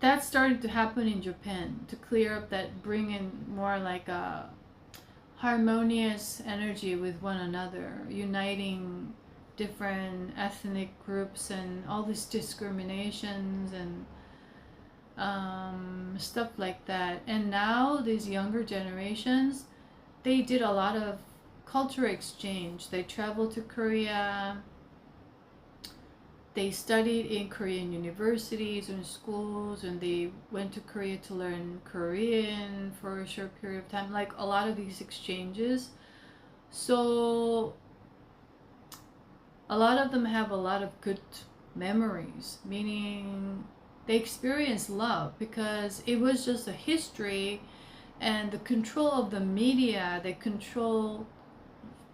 that started to happen in Japan to clear up that, bring in more like a harmonious energy with one another, uniting different ethnic groups and all these discriminations and stuff like that. And now these younger generations, they did a lot of cultural exchange. They traveled to Korea. They studied in Korean universities and schools, and they went to Korea to learn Korean for a short period of time, like a lot of these exchanges. So a lot of them have a lot of good memories, meaning they experienced love, because it was just a history, and the control of the media, they control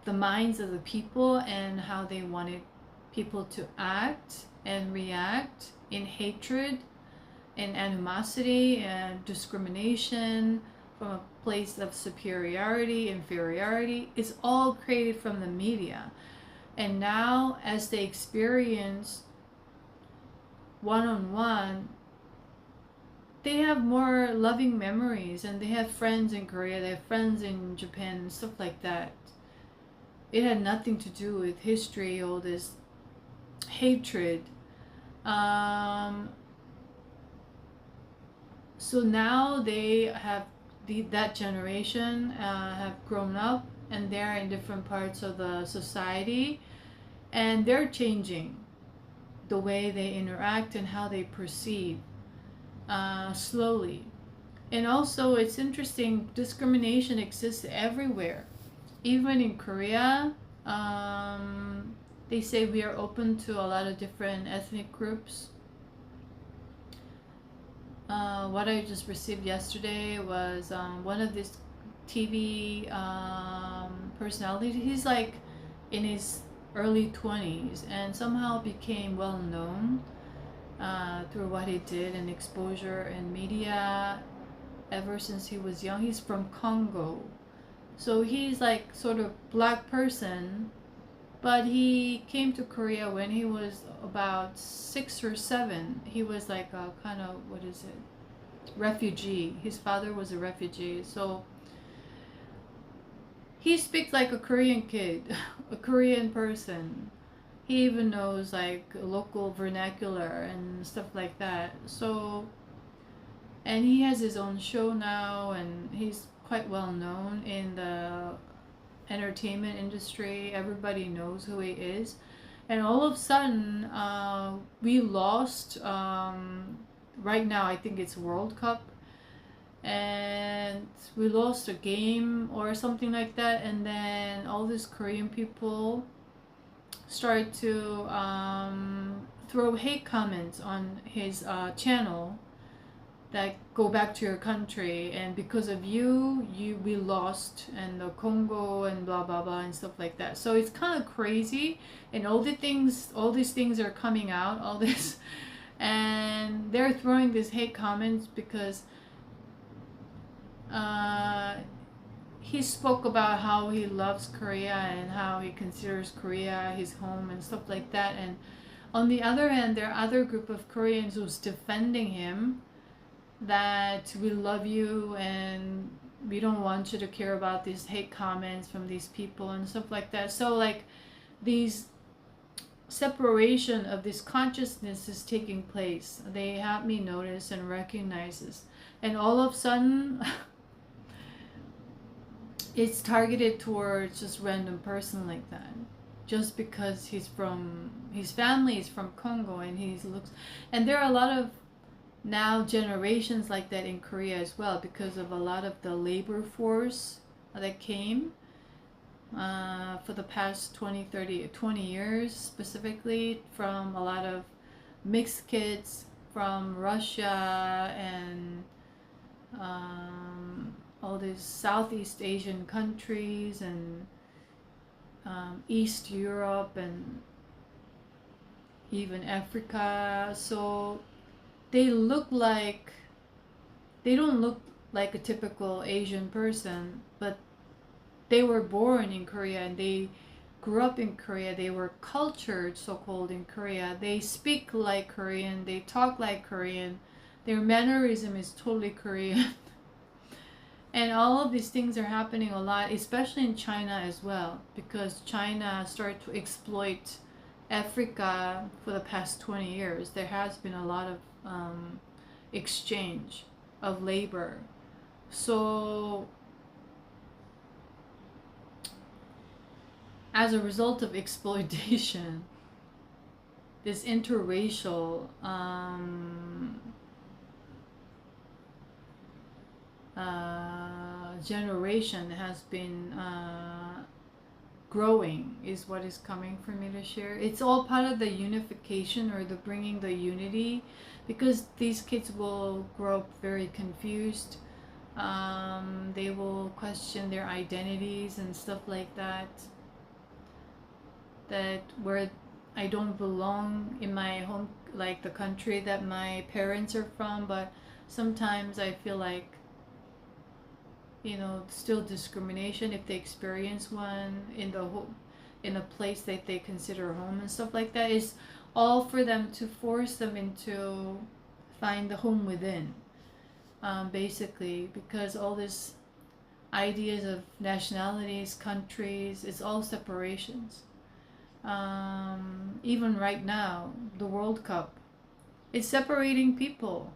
the minds of the people and how they wanted people to act and react in hatred and animosity and discrimination from a place of superiority, inferiority. It's all created from the media. And now as they experience one-on-one, they have more loving memories, and they have friends in Korea, they have friends in Japan and stuff like that. It had nothing to do with history or this hatred. So now they have that generation have grown up, and they're in different parts of the society, and they're changing the way they interact and how they perceive slowly. And also it's interesting, discrimination exists everywhere even in Korea, they say we are open to a lot of different ethnic groups. What I just received yesterday was one of these TV personalities. He's like in his early 20s and somehow became well known through what he did and exposure in media ever since he was young. He's from Congo. So he's like sort of black person, but he came to Korea when he was about 6 or 7. He was like a kind of, what is it, refugee. His father was a refugee. So he speaks like a Korean kid, a Korean person. He even knows like local vernacular and stuff like that. So, and he has his own show now, and he's quite well known in the entertainment industry. Everybody knows who he is. And all of a sudden, we lost, right now I think it's World Cup, and we lost a game or something like that, and then all these Korean people started to throw hate comments on his channel that go back to your country, and because of you we lost, and the Congo and blah blah blah and stuff like that. So it's kind of crazy, and all these things are coming out, all this, and they're throwing these hate comments because he spoke about how he loves Korea and how he considers Korea his home and stuff like that. And on the other hand, there are other group of Koreans who's defending him, that we love you and we don't want you to care about these hate comments from these people and stuff like that. So like these separation of this consciousness is taking place. They have me notice and recognize this, and all of a sudden it's targeted towards just random person like that, just because his family is from Congo and he looks, and there are a lot of now generations like that in Korea as well, because of a lot of the labor force that came for the past 20 years, specifically from a lot of mixed kids from Russia and all these Southeast Asian countries and East Europe and even Africa. So they don't look like a typical Asian person, but they were born in Korea and they grew up in Korea. They were cultured, so-called, in Korea. They speak like Korean, they talk like Korean, their mannerism is totally Korean. And all of these things are happening a lot, especially in China as well, because China started to exploit Africa for the past 20 years. There has been a lot of exchange of labor. So as a result of exploitation, this interracial generation has been growing, is what is coming for me to share. It's all part of the unification, or the bringing the unity, because these kids will grow up very confused. They will question their identities and stuff like that, that where I don't belong in my home, like the country that my parents are from, but sometimes I feel like, you know, still discrimination if they experience one in a place that they consider home and stuff like that. Is all for them to force them into find the home within, basically, because all this ideas of nationalities, countries, it's all separations. Even right now, the World Cup, it's separating people.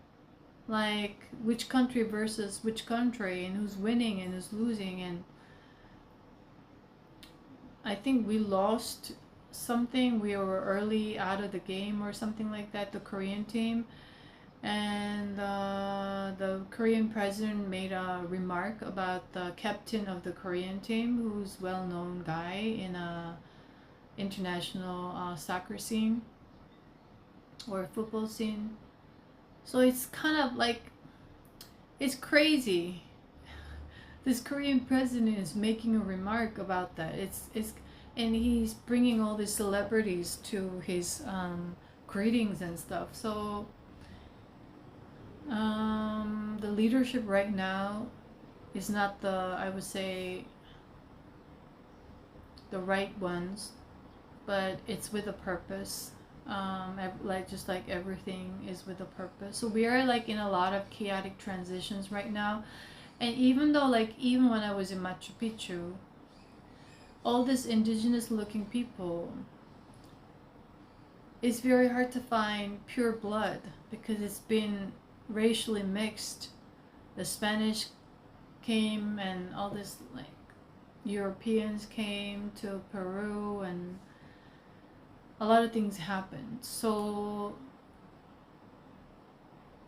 Like which country versus which country, and who's winning and who's losing. And I think we lost something. We were early out of the game or something like that, the Korean team. And the Korean president made a remark about the captain of the Korean team, who's well-known guy in a international soccer scene or football scene. So it's kind of like, it's crazy. This Korean president is making a remark about that. It's and he's bringing all these celebrities to his greetings and stuff. So the leadership right now is not the, I would say, the right ones, but it's with a purpose. Like just like everything is with a purpose. So we are like in a lot of chaotic transitions right now. And even though, like, even when I was in Machu Picchu, all these indigenous looking people, it's very hard to find pure blood because it's been racially mixed. The Spanish came and all this, like, Europeans came to Peru and a lot of things happened. So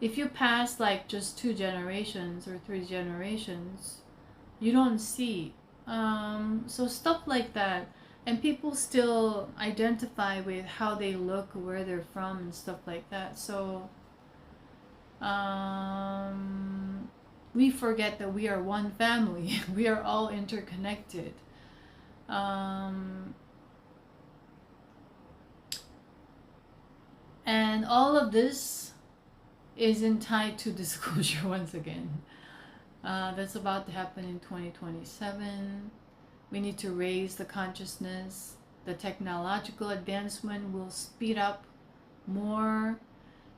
if you pass like just 2 generations or 3 generations, you don't see. So stuff like that. And people still identify with how they look, where they're from, and stuff like that. So we forget that we are one family. We are all interconnected. And all of this isn't tied to disclosure once again. That's about to happen in 2027. We need to raise the consciousness. The technological advancement will speed up more,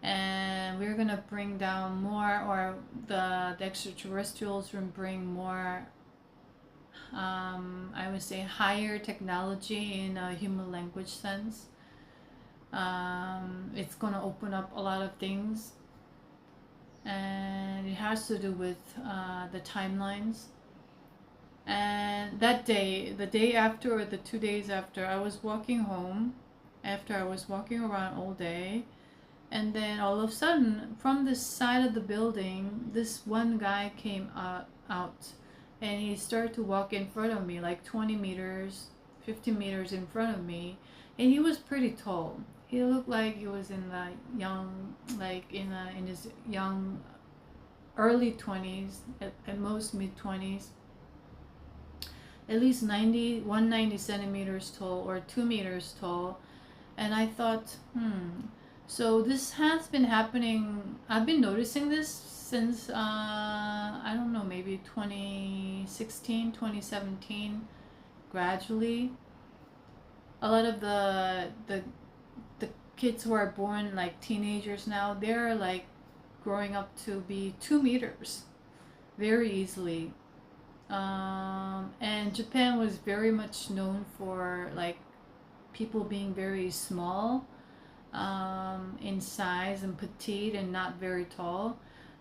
and we're gonna bring down more, or the extraterrestrials will bring more, I would say, higher technology in a human language sense. It's gonna open up a lot of things, and it has to do with the timelines. And that day, the day after or the 2 days after, I was walking home after I was walking around all day, and then all of a sudden from the side of the building, this one guy came out, and he started to walk in front of me, like 20 meters 15 meters in front of me, and he was pretty tall. He looked like he was in the young, like in his young early 20s, at most mid 20s, at least 190 centimeters tall or 2 meters tall. And I thought, so this has been happening. I've been noticing this since I don't know, maybe 2016, 2017, gradually. A lot of the kids who are born like teenagers now, they're like growing up to be 2 meters very easily. And Japan was very much known for like people being very small in size and petite and not very tall.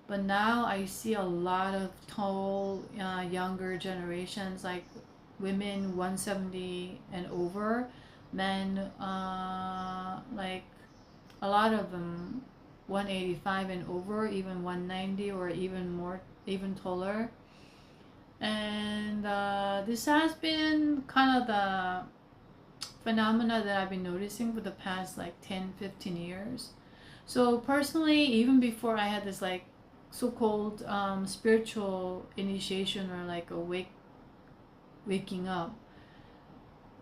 But now I see a lot of tall younger generations, like women 170 and over, men like a lot of them 185 and over, even 190 or even more, even taller. And this has been kind of the phenomena that I've been noticing for the past like 10-15 years. So personally, even before I had this like so-called spiritual initiation or like waking up,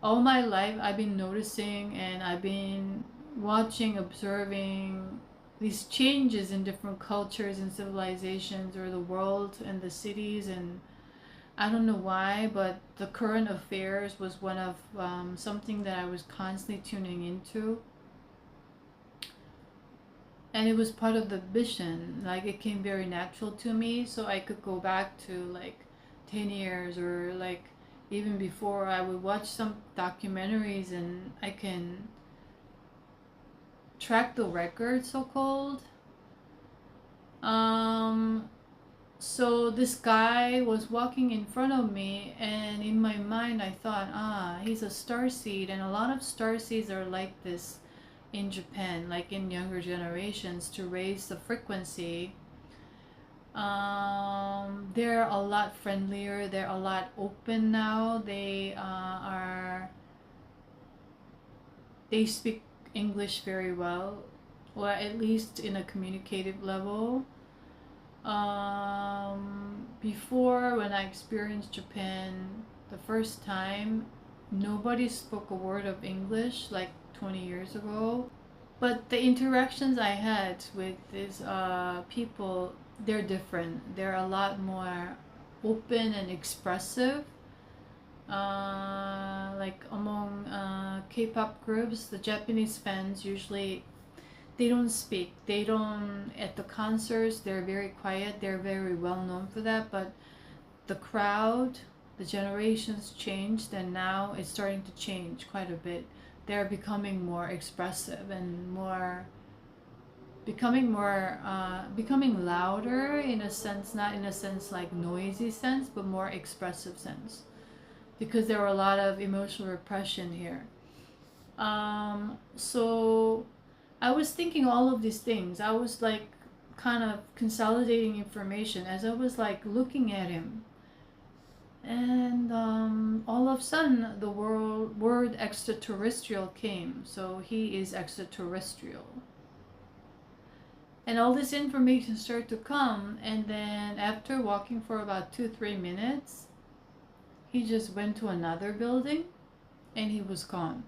all my life I've been noticing and I've been watching, observing these changes in different cultures and civilizations or the world and the cities. And I don't know why, but the current affairs was one of something that I was constantly tuning into. And it was part of the mission. Like it came very natural to me, so I could go back to like 10 years or like even before. I would watch some documentaries and I can track the record, so-called. So this guy was walking in front of me, and in my mind I thought, he's a starseed, and a lot of starseeds are like this. in Japan, like in younger generations, to raise the frequency. They're a lot friendlier, they're a lot open now. They speak English very well, or at least in a communicative level. Before, when I experienced Japan the first time, nobody spoke a word of English like 20 years ago. But the interactions I had with these people, they're different. They're a lot more open and expressive. Like among K-pop groups, the Japanese fans usually, they don't speak. They don't, at the concerts, they're very quiet. They're very well known for that. But the crowd, the generations changed, and now it's starting to change quite a bit. They're becoming more expressive and becoming louder, in a sense, not in a sense like noisy sense, but more expressive sense, because there were a lot of emotional repression here. So I was thinking all of these things. I was like kind of consolidating information as I was like looking at him. And all of a sudden the word extraterrestrial came. So he is extraterrestrial. And all this information started to come, and then after walking for about 2-3 minutes, he just went to another building and he was gone.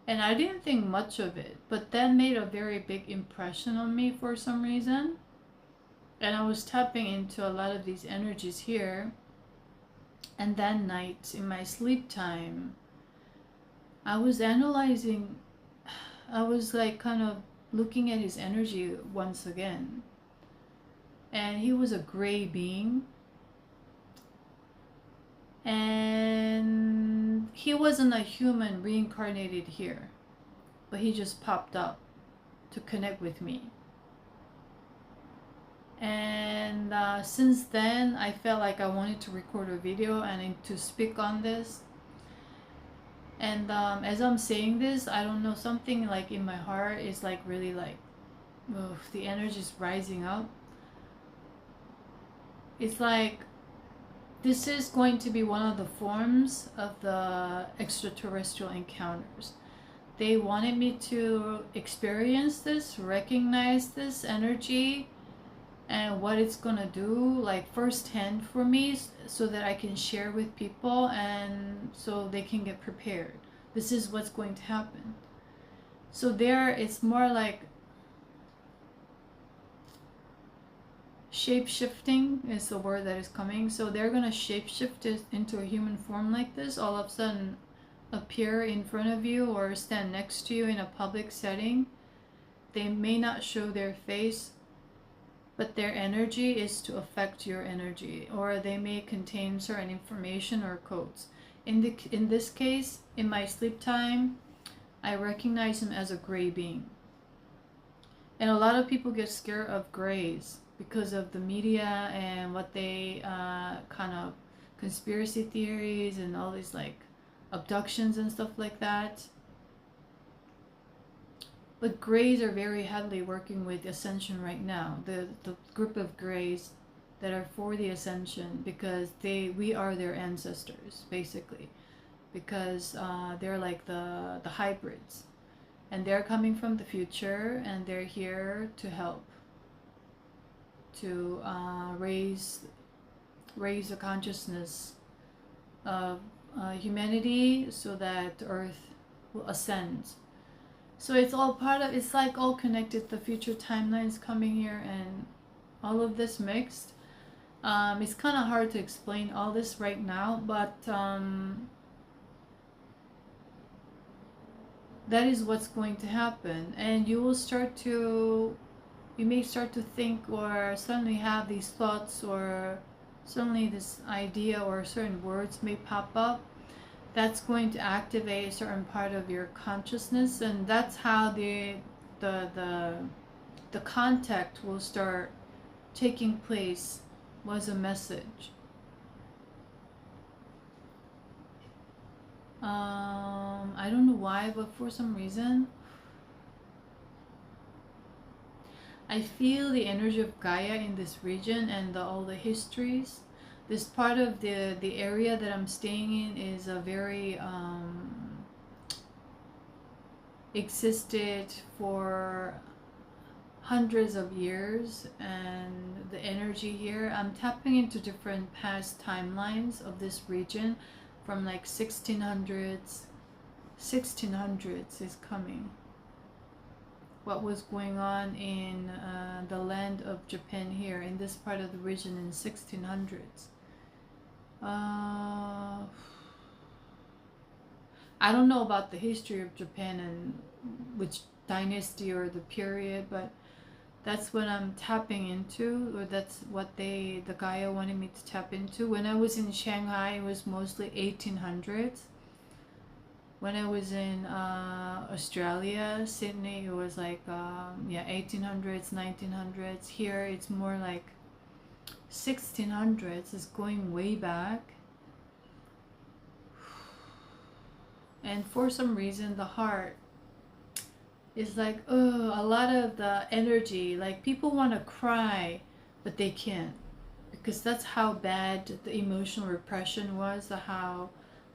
And I didn't think much of it, but that made a very big impression on me for some reason. And I was tapping into a lot of these energies here. And that night, in my sleep time, I was analyzing, I was like kind of looking at his energy once again. And he was a gray being. And he wasn't a human reincarnated here, but he just popped up to connect with me. And since then, I felt like I wanted to record a video and to speak on this. And as I'm saying this, I don't know, something like in my heart is like really like, oh, the energy is rising up. It's like this is going to be one of the forms of the extraterrestrial encounters. They wanted me to experience this, recognize this energy, and what it's gonna do, like firsthand for me, so that I can share with people and so they can get prepared. This is what's going to happen. So there, it's more like shape-shifting is the word that is coming. So they're gonna shape-shift it into a human form like this, all of a sudden appear in front of you or stand next to you in a public setting. They may not show their face, but their energy is to affect your energy, or they may contain certain information or codes. In this case, in my sleep time, I recognize him as a gray being. And a lot of people get scared of grays because of the media and what they kind of conspiracy theories and all these like abductions and stuff like that. But Greys are very heavily working with Ascension right now. The group of Greys that are for the Ascension, because we are their ancestors basically, because they're like the hybrids, and they're coming from the future, and they're here to help to raise the consciousness of humanity so that Earth will ascend. So it's all part of, it's like all connected, the future timelines coming here and all of this mixed. It's kind of hard to explain all this right now, but that is what's going to happen. And you may start to think, or suddenly have these thoughts, or suddenly this idea or certain words may pop up. That's going to activate a certain part of your consciousness, and that's how the contact will start taking place. Was a message. I don't know why, but for some reason I feel the energy of Gaia in this region and all the histories. This part of the area that I'm staying in is a very existed for hundreds of years, and the energy here, I'm tapping into different past timelines of this region from like 1600s is coming. What was going on in the land of Japan here in this part of the region in 1600s. I don't know about the history of Japan and which dynasty or the period, but that's what I'm tapping into, or that's what the Gaia wanted me to tap into. When I was in Shanghai, it was mostly 1800s. When I was in Australia, Sydney, it was like 1800s, 1900s. Here it's more like 1600s. It's going way back. And for some reason, the heart is like, oh, a lot of the energy, like people want to cry, but they can't, because that's how bad the emotional repression was, how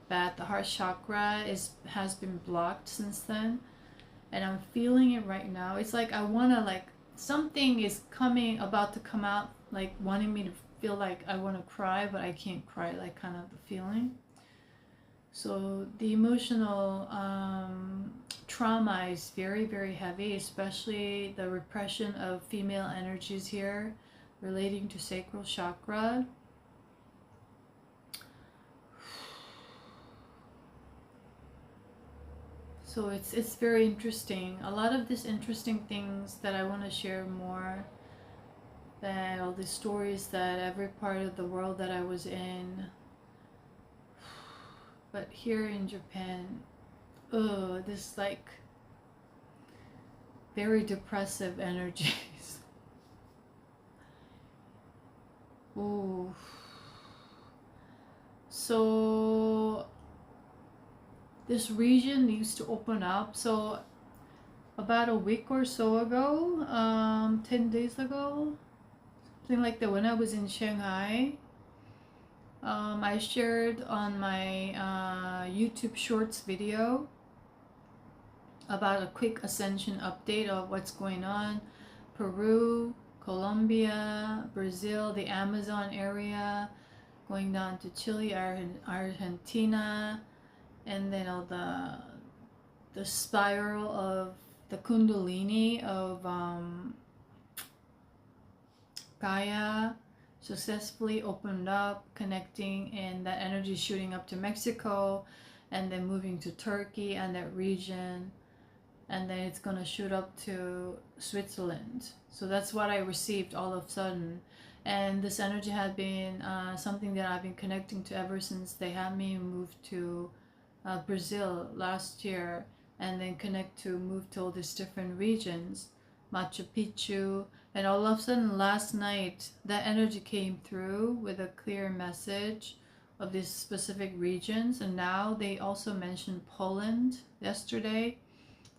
bad the heart chakra has been blocked since then. And I'm feeling it right now. It's like I want to, like, something is coming, about to come out, like wanting me to feel like I want to cry, but I can't cry, like kind of the feeling. So the emotional trauma is very, very heavy, especially the repression of female energies here relating to sacral chakra. So it's very interesting. A lot of these interesting things that I want to share more, that all the stories that every part of the world that I was in. But here in Japan, oh, this like very depressive energies. Ooh. So this region needs to open up. So about a week or so ago, 10 days ago, something like that, when I was in Shanghai, I shared on my YouTube Shorts video about a quick Ascension update of what's going on. Peru, Colombia, Brazil, the Amazon area, going down to Chile, Argentina, and then all the spiral of the Kundalini of Gaia successfully opened up, connecting, and that energy shooting up to Mexico, and then moving to Turkey and that region, and then it's gonna shoot up to Switzerland. So that's what I received all of a sudden. And this energy had been something that I've been connecting to ever since they had me move to Brazil last year, and then move to all these different regions, Machu Picchu. And all of a sudden last night, that energy came through with a clear message of these specific regions. And now they also mentioned Poland yesterday,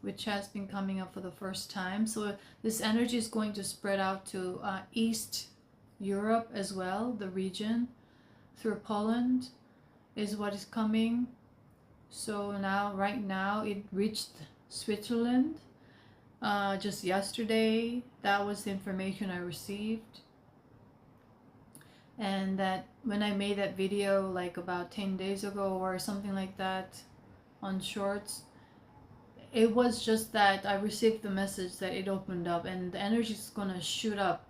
which has been coming up for the first time. So this energy is going to spread out to East Europe as well, the region through Poland is what is coming. So now, right now, it reached Switzerland. Just yesterday, that was the information I received. And that when I made that video like about 10 days ago or something like that on Shorts, it was just that I received the message that it opened up and the energy is gonna shoot up,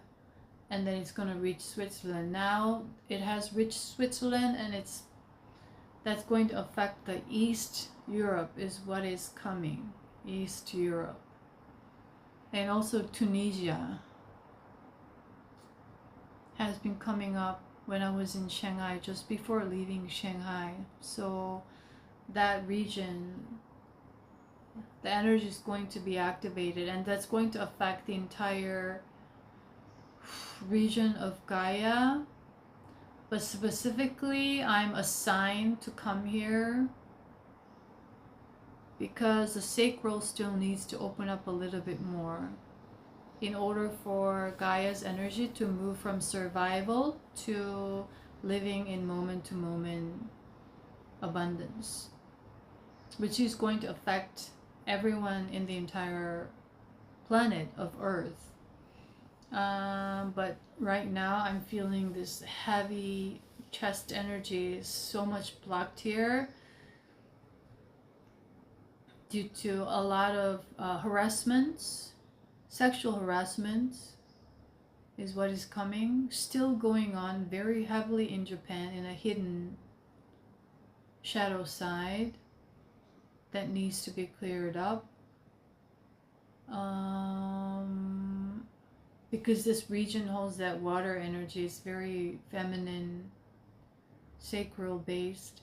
and then it's gonna reach Switzerland. Now it has reached Switzerland, and that's going to affect the East Europe is what is coming. East Europe. And also Tunisia has been coming up when I was in Shanghai, just before leaving Shanghai. So that region, the energy is going to be activated, and that's going to affect the entire region of Gaia. But specifically, I'm assigned to come here because the sacral still needs to open up a little bit more. in order for Gaia's energy to move from survival to living in moment to moment abundance, which is going to affect everyone in the entire planet of Earth. But right now I'm feeling this heavy chest energy, so much blocked here due to a lot of harassments, sexual harassments is what is coming, still going on very heavily in Japan in a hidden shadow side that needs to be cleared up. Because this region holds that water energy, is very feminine, sacral based.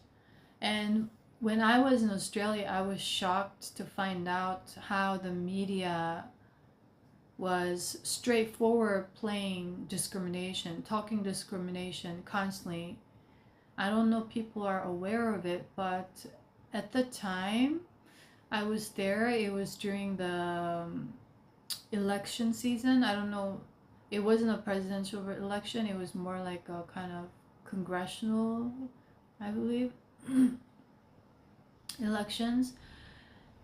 And when I was in Australia, I was shocked to find out how the media was straightforward playing discrimination, talking discrimination constantly. I don't know if people are aware of it, but at the time I was there, it was during the election season. I don't know, it wasn't a presidential election, it was more like a kind of congressional, I believe, elections.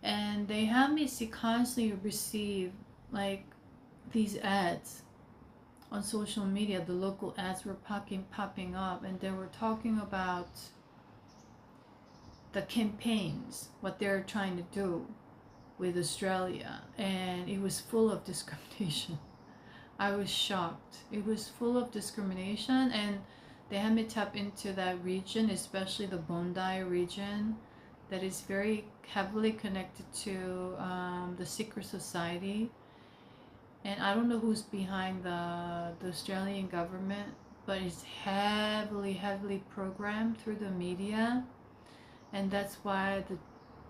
And they had me constantly receive like these ads on social media. The local ads were popping up, and they were talking about the campaigns, what they're trying to do with Australia, and it was full of discrimination. I was shocked. It was full of discrimination, and they had me tap into that region, especially the Bondi region, that is very heavily connected to the secret society. And I don't know who's behind the Australian government, but it's heavily programmed through the media, and that's why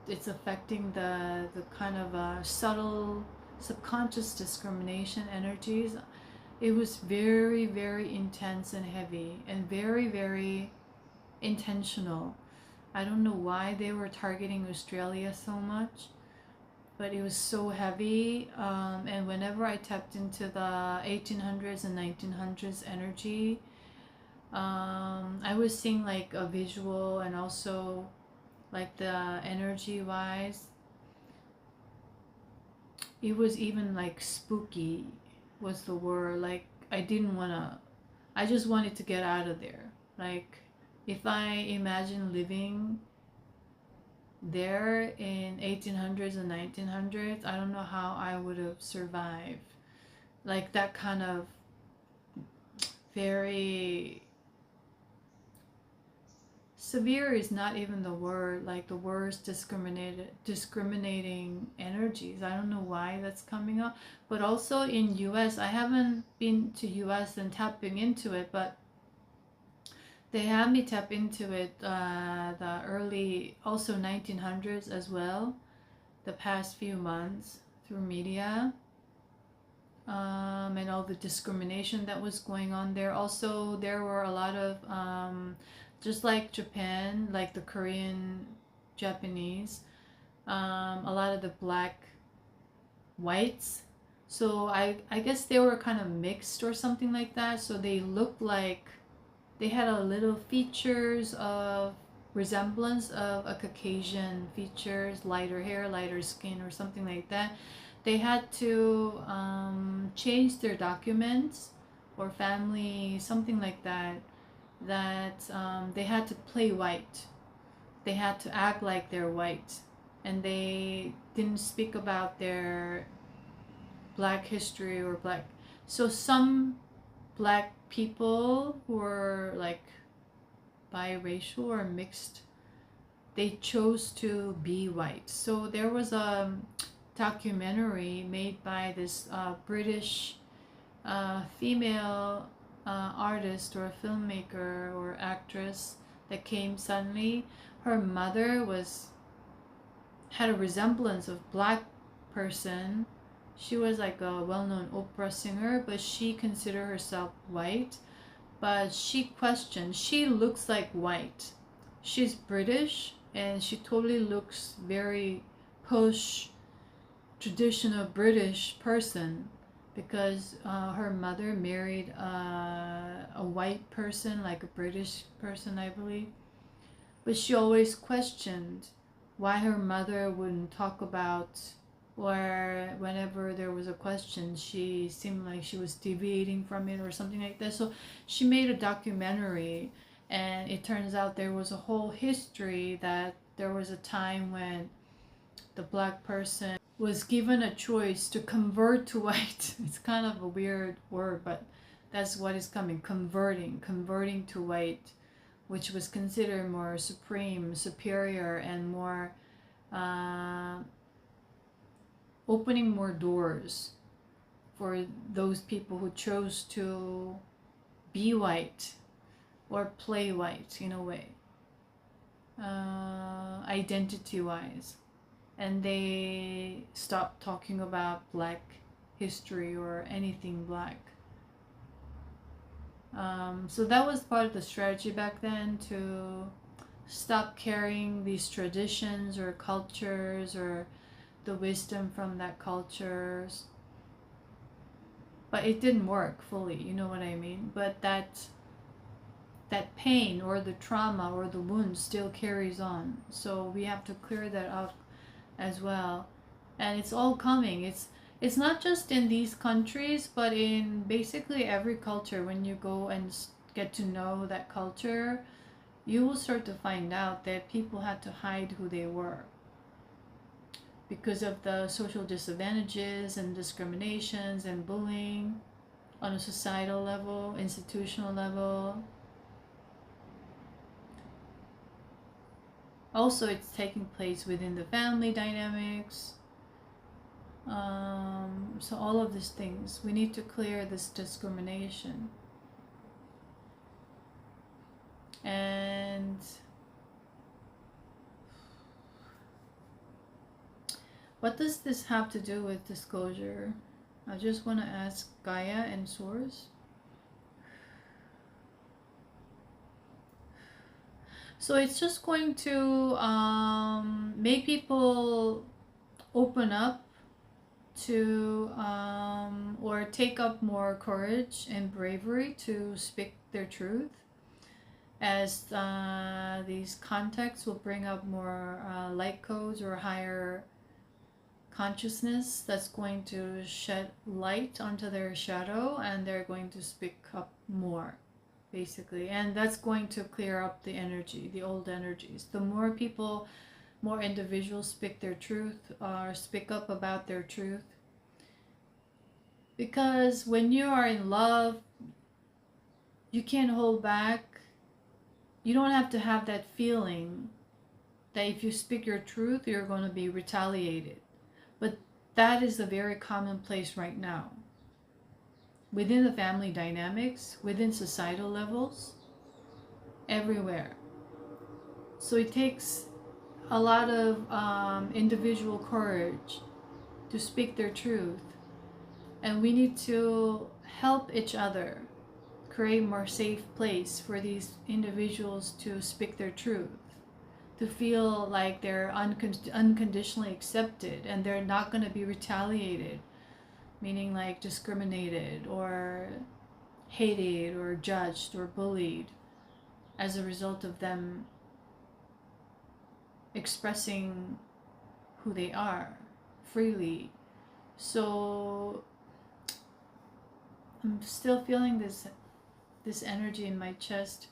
it's affecting the kind of subtle subconscious discrimination energies. It was very intense and heavy and very intentional. I don't know why they were targeting Australia so much, but it was so heavy. And whenever I tapped into the 1800s and 1900s energy, I was seeing like a visual, and also like the energy wise, it was even like spooky was the word. Like I just wanted to get out of there. Like if I imagine living there in 1800s and 1900s, I don't know how I would have survived. Like that kind of very severe is not even the word, like the worst discriminating energies. I don't know why that's coming up. But also in US, I haven't been to US and tapping into it, but they had me tap into it the early, also 1900s as well, the past few months through media, and all the discrimination that was going on there. Also, there were a lot of, just like Japan, like the Korean, Japanese, a lot of the black whites. So I guess they were kind of mixed or something like that. So they looked like they had a little features of resemblance of a Caucasian features, lighter hair, lighter skin, or something like that. They had to change their documents or family, something like that, they had to play white. They had to act like they're white, and they didn't speak about their black history or black. So some black people who were like biracial or mixed, they chose to be white. So there was a documentary made by this British female artist or filmmaker or actress that came suddenly. Her mother had a resemblance of black person. She was like a well-known opera singer, but she considered herself white. But she questioned, she looks like white. She's British, and she totally looks very posh, traditional British person, because her mother married a white person, like a British person, I believe. But she always questioned why her mother wouldn't talk about, or whenever there was a question, she seemed like she was deviating from it or something like that. So she made a documentary, and it turns out there was a whole history that there was a time when the black person was given a choice to convert to white. It's kind of a weird word, but that's what is coming. Converting to white, which was considered more supreme, superior, and more opening more doors for those people who chose to be white or play white in a way, identity wise. And they stopped talking about black history or anything black. So that was part of the strategy back then, to stop carrying these traditions or cultures or the wisdom from that cultures. But it didn't work fully, you know what I mean? But that pain or the trauma or the wound still carries on. So we have to clear that up as well. And it's all coming. It's not just in these countries, but in basically every culture. When you go and get to know that culture, you will start to find out that people had to hide who they were because of the social disadvantages and discriminations and bullying on a societal level, institutional level. Also, it's taking place within the family dynamics. So all of these things, we need to clear this discrimination. And what does this have to do with disclosure? I just want to ask Gaia and Source. So it's just going to make people open up to or take up more courage and bravery to speak their truth, as these contexts will bring up more light codes or higher consciousness that's going to shed light onto their shadow, and they're going to speak up more, basically. And that's going to clear up the energy, the old energies. The more people, more individuals speak their truth or speak up about their truth. Because when you are in love, you can't hold back. You don't have to have that feeling that if you speak your truth, you're going to be retaliated. But that is a very commonplace right now. Within the family dynamics, within societal levels, everywhere. So it takes a lot of individual courage to speak their truth. And we need to help each other create more safe place for these individuals to speak their truth, to feel like they're unconditionally accepted and they're not going to be retaliated, meaning like discriminated or hated or judged or bullied as a result of them expressing who they are freely. So I'm still feeling this energy in my chest.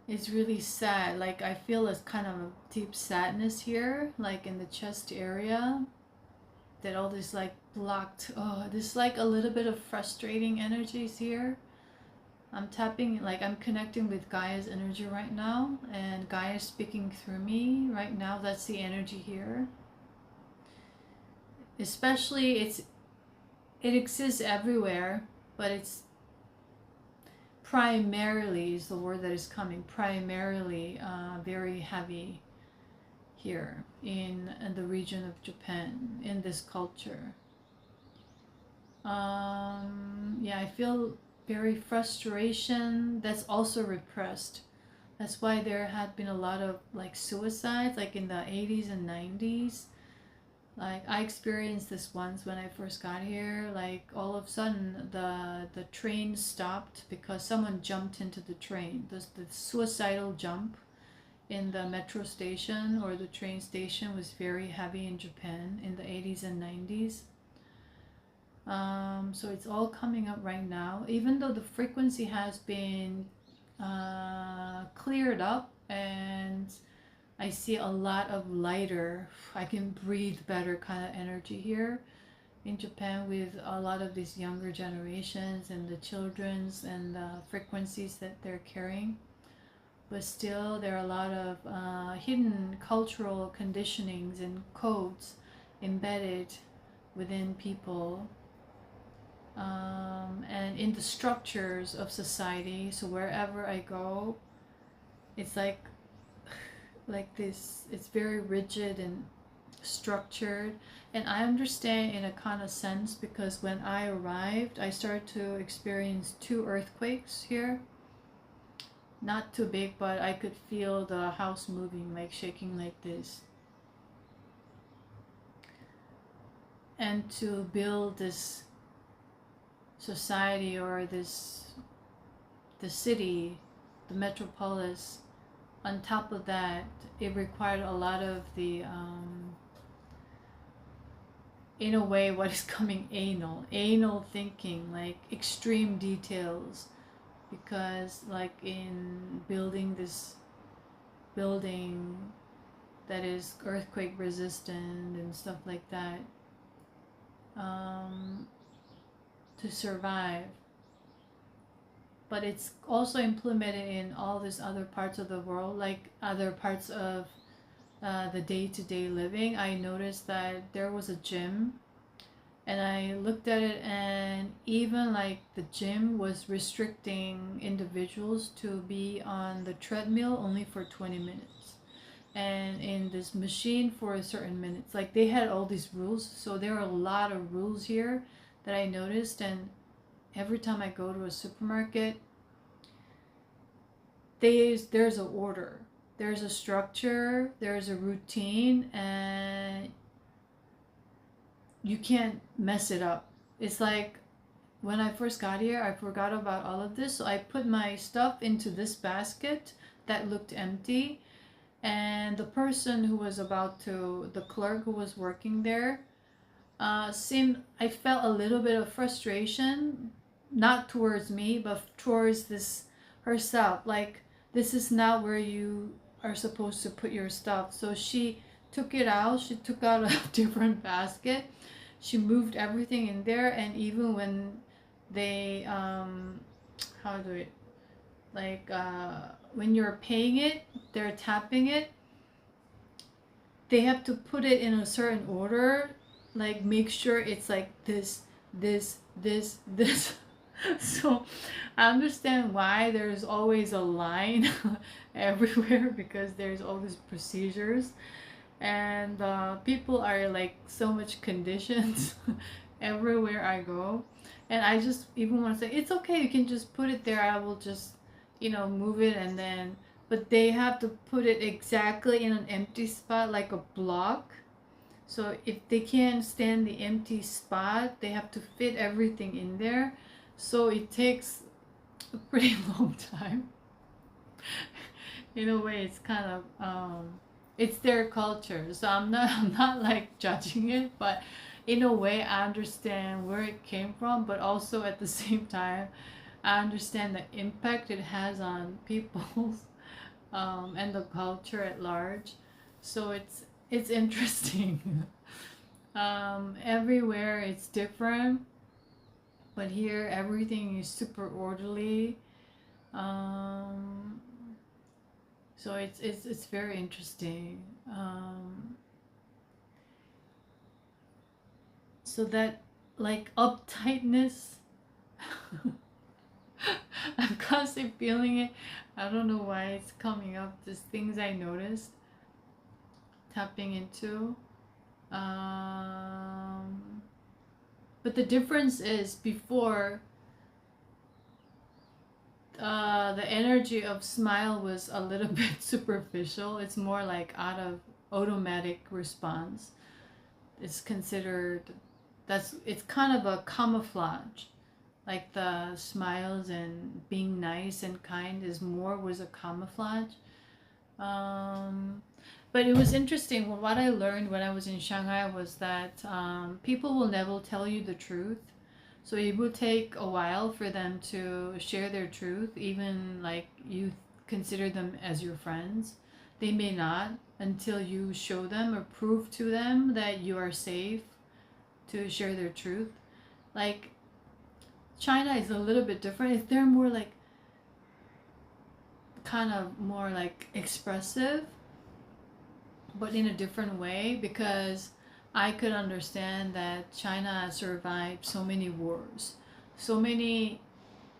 It's really sad. Like I feel a kind of a deep sadness here, like in the chest area, that all this like blocked, this like a little bit of frustrating energies here. I'm tapping, like I'm connecting with Gaia's energy right now, and Gaia is speaking through me right now. That's the energy here. Especially it exists everywhere, but it's primarily is the word that is coming, primarily very heavy here in the region of Japan, in this culture. Yeah, I feel very frustration that's also repressed. That's why there had been a lot of like suicides, like in the 80s and 90s. Like I experienced this once when I first got here. Like all of a sudden the train stopped because someone jumped into the train. The suicidal jump in the metro station or the train station was very heavy in Japan in the 80s and 90s. So it's all coming up right now, even though the frequency has been cleared up, and I see a lot of lighter, I can breathe better kind of energy here in Japan with a lot of these younger generations and the children's and the frequencies that they're carrying. But still, there are a lot of hidden cultural conditionings and codes embedded within people, and in the structures of society. So wherever I go, it's like this, it's very rigid and structured. And I understand in a kind of sense because when I arrived, I started to experience 2 earthquakes here. Not too big, but I could feel the house moving, like shaking like this. And to build this society or the city, the metropolis, on top of that, it required a lot of the, in a way, what is coming anal thinking, like extreme details. Because like in building this building that is earthquake resistant and stuff like that, to survive. But it's also implemented in all these other parts of the world, like other parts of the day-to-day living. I noticed that there was a gym, and I looked at it, and even like the gym was restricting individuals to be on the treadmill only for 20 minutes and in this machine for a certain minutes. Like they had all these rules, so there are a lot of rules here that I noticed. And every time I go to a supermarket, there's an order, there's a structure, there's a routine, and you can't mess it up. It's like when I first got here, I forgot about all of this, so I put my stuff into this basket that looked empty, and the person who was the clerk who was working there, I felt a little bit of frustration, not towards me, but towards this herself. Like, this is not where you are supposed to put your stuff. So she took it out. She took out a different basket. She moved everything in there, and even when they, when you're paying it, they're tapping it, they have to put it in a certain order, like make sure it's like this. So I understand why there's always a line everywhere, because there's all these procedures, and people are like so much conditioned everywhere I go. And I just even want to say, it's okay, you can just put it there, I will just move it. And then, but they have to put it exactly in an empty spot, like a block. So if they can't stand the empty spot, they have to fit everything in there. So it takes a pretty long time. In a way, it's kind of it's their culture. So I'm not like judging it, but in a way I understand where it came from, but also at the same time I understand the impact it has on people's and the culture at large. So it's interesting. Everywhere it's different, but here everything is super orderly. So it's very interesting. So that like uptightness, I'm constantly feeling it. I don't know why it's coming up. These things I noticed, tapping into. But the difference is before, the energy of smile was a little bit superficial. It's more like out of automatic response. it's considered, it's kind of a camouflage. Like the smiles and being nice and kind was a camouflage. Um, but it was interesting. Well, what I learned when I was in Shanghai was that people will never tell you the truth. So it will take a while for them to share their truth, even like you consider them as your friends. They may not until you show them or prove to them that you are safe to share their truth. Like China is a little bit different. They're more like kind of more like expressive, but in a different way, because I could understand that China survived so many wars, so many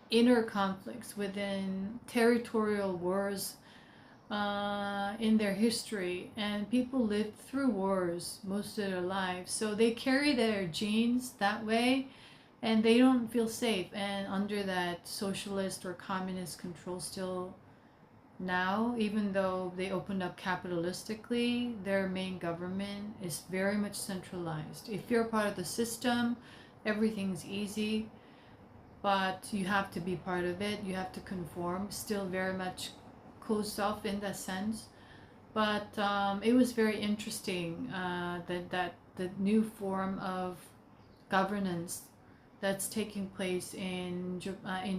inner conflicts within territorial wars in their history, and people lived through wars most of their lives, so they carry their genes that way, and they don't feel safe and under that socialist or communist control still now. Even though they opened up capitalistically, their main government is very much centralized. If you're part of the system, everything's easy, but you have to be part of it, you have to conform, still very much closed off in that sense. But it was very interesting that the new form of governance that's taking place in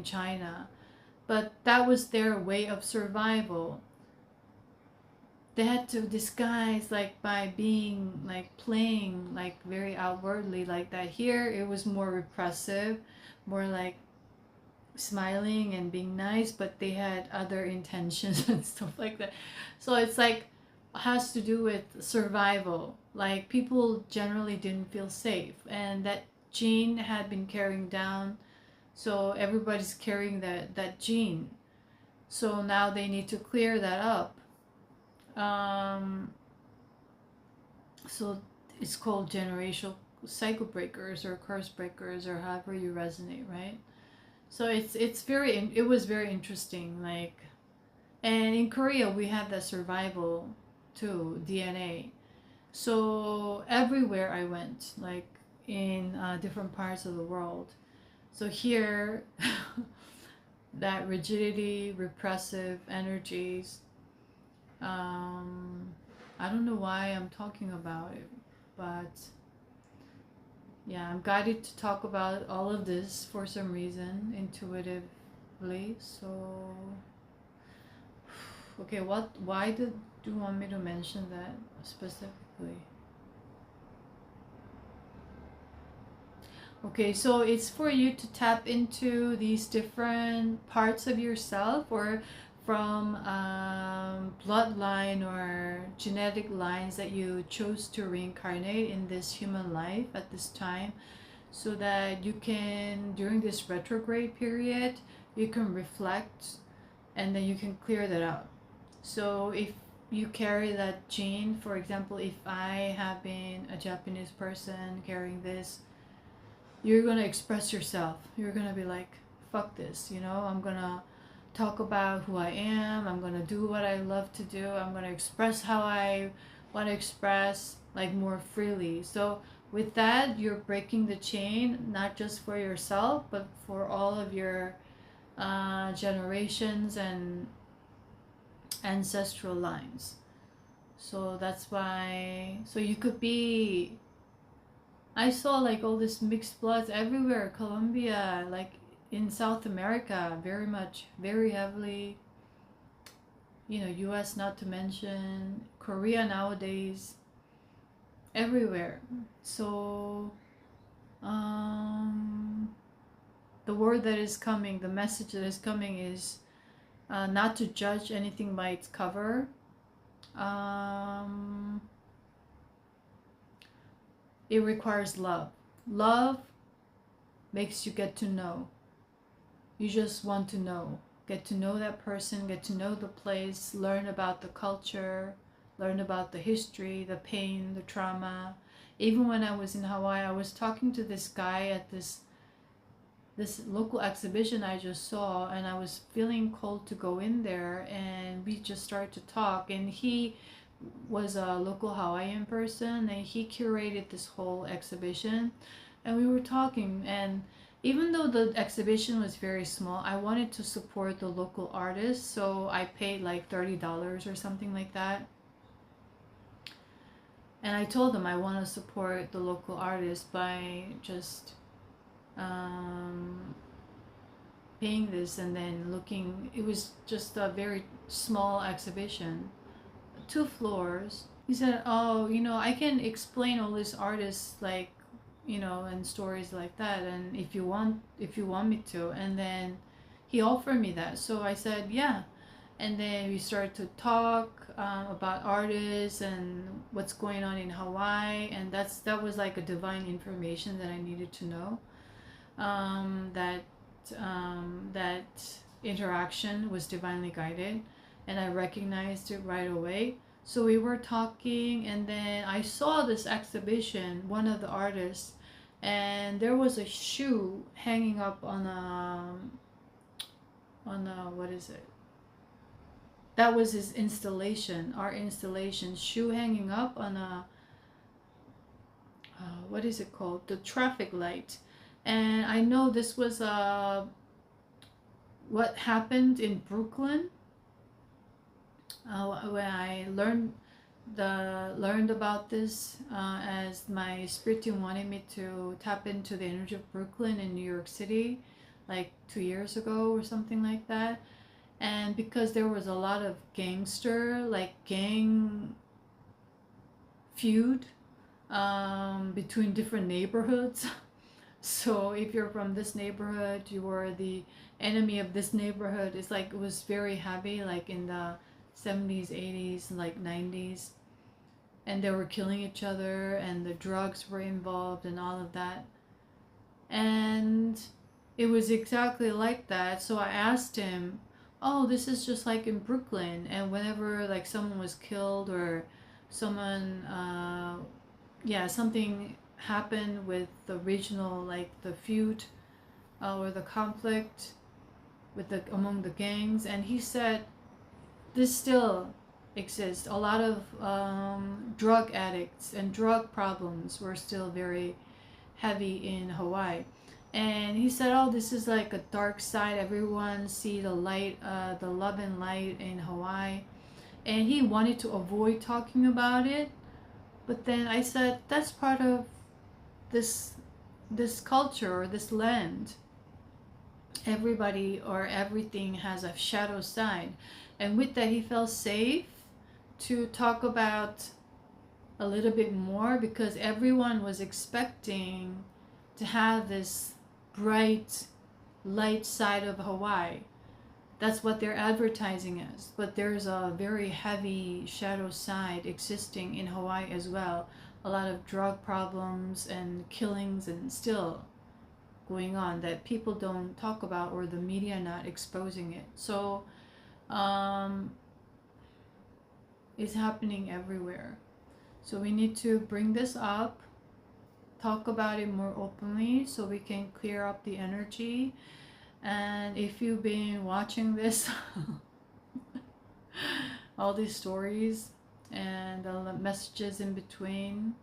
China. But that was their way of survival. They had to disguise like by being like playing like very outwardly like that. Here it was more repressive, more like smiling and being nice, but they had other intentions and stuff like that. So it's like has to do with survival. Like people generally didn't feel safe, and that gene had been carrying down, so everybody's carrying that gene. So now they need to clear that up. So it's called generational cycle breakers or curse breakers or however you resonate, right? So it was very interesting. Like, and in Korea we had that survival too, DNA. So everywhere I went, like in different parts of the world. So here, that rigidity, repressive energies, I don't know why I'm talking about it, but yeah, I'm guided to talk about all of this for some reason, intuitively. So, okay, why do you want me to mention that specifically? Okay, so it's for you to tap into these different parts of yourself, or from bloodline or genetic lines that you chose to reincarnate in this human life at this time, so that you can, during this retrograde period, you can reflect and then you can clear that out. So if you carry that gene, for example, if I have been a Japanese person carrying this, you're gonna express yourself. You're gonna be like, fuck this, I'm gonna talk about who I am. I'm gonna do what I love to do. I'm gonna express how I want to express, like more freely. So with that, you're breaking the chain, not just for yourself, but for all of your generations and ancestral lines. So that's why, so you could be, I saw like all this mixed bloods everywhere, Colombia, like in South America, very heavily, US not to mention, Korea nowadays, everywhere. So the word that is coming, the message that is coming is not to judge anything by its cover. It requires love. Love makes you get to know. You just want to know. Get to know that person, get to know the place, learn about the culture, learn about the history, the pain, the trauma. Even when I was in Hawaii, I was talking to this guy at this local exhibition I just saw, and I was feeling called to go in there, and we just started to talk, and he was a local Hawaiian person, and he curated this whole exhibition, and we were talking. And even though the exhibition was very small, I wanted to support the local artists, so I paid like $30 or something like that. And I told them I want to support the local artists by just um, paying this, and then looking. It was just a very small exhibition, 2 floors. He said, "Oh, I can explain all these artists, like, and stories like that, and if you want me to." And then he offered me that, so I said, "Yeah." And then we started to talk about artists and what's going on in Hawaii, and that was like a divine information that I needed to know. That interaction was divinely guided, and I recognized it right away. So we were talking, and then I saw this exhibition, one of the artists, and there was a shoe hanging up on a what is it? That was his installation, our installation, shoe hanging up on a what is it called? The traffic light. And I know this was what happened in Brooklyn when I learned about this, as my spirit team wanted me to tap into the energy of Brooklyn in New York City, like 2 years ago or something like that. And because there was a lot of gang feud between different neighborhoods. So if you're from this neighborhood, you were the enemy of this neighborhood. It's like it was very heavy, like in the 70s, 80s, like 90s. And they were killing each other, and the drugs were involved and all of that. And it was exactly like that. So I asked him, "Oh, this is just like in Brooklyn." And whenever like someone was killed, or someone something happened with the regional, like the feud or the conflict among the gangs. And he said this still exists. A lot of drug addicts and drug problems were still very heavy in Hawaii. And he said, "Oh, this is like a dark side. Everyone see the light, the love and light in Hawaii." And he wanted to avoid talking about it. But then I said, that's part of this culture or this land. Everybody or everything has a shadow side. And with that, he felt safe to talk about a little bit more, because everyone was expecting to have this bright light side of Hawaii. That's what they're advertising as. But there's a very heavy shadow side existing in Hawaii as well. A lot of drug problems and killings and still going on that people don't talk about, or the media not exposing it. So it's happening everywhere. So we need to bring this up, talk about it more openly, so we can clear up the energy. And if you've been watching this, all these stories and the messages in between,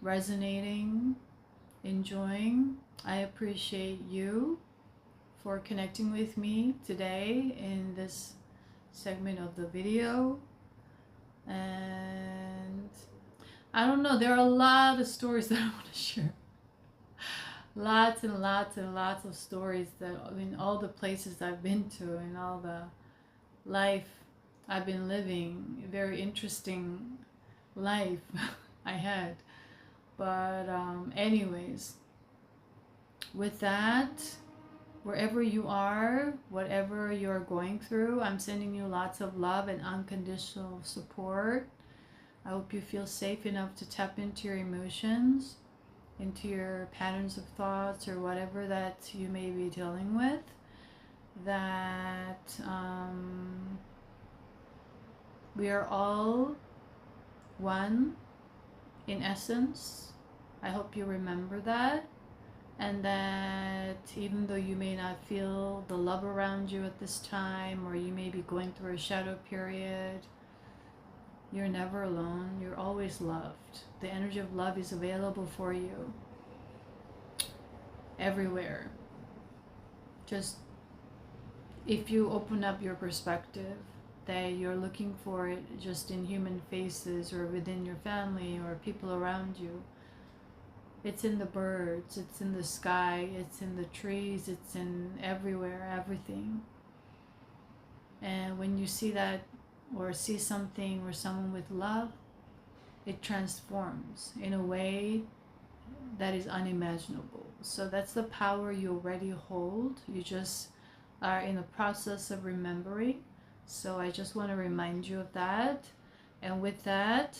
resonating, enjoying, I appreciate you for connecting with me today in this segment of the video. And I don't know, there are a lot of stories that I want to share. Lots and lots and lots of stories that in all the places I've been to, and all the life I've been living. A very interesting life I had. But anyways, with that, wherever you are, whatever you're going through, I'm sending you lots of love and unconditional support. I hope you feel safe enough to tap into your emotions, into your patterns of thoughts, or whatever that you may be dealing with. That we are all one in essence. I hope you remember that. And that even though you may not feel the love around you at this time, or you may be going through a shadow period, You're never alone. You're always loved. The energy of love is available for you everywhere. Just if you open up your perspective, that you're looking for it just in human faces or within your family or people around you. It's in the birds, it's in the sky, it's in the trees, it's in everywhere, everything. And when you see that or see something or someone with love, it transforms in a way that is unimaginable. So that's the power you already hold. You just are in the process of remembering. So I just want to remind you of that. And with that,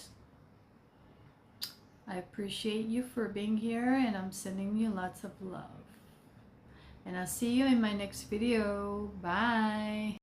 I appreciate you for being here, and I'm sending you lots of love. And I'll see you in my next video. Bye.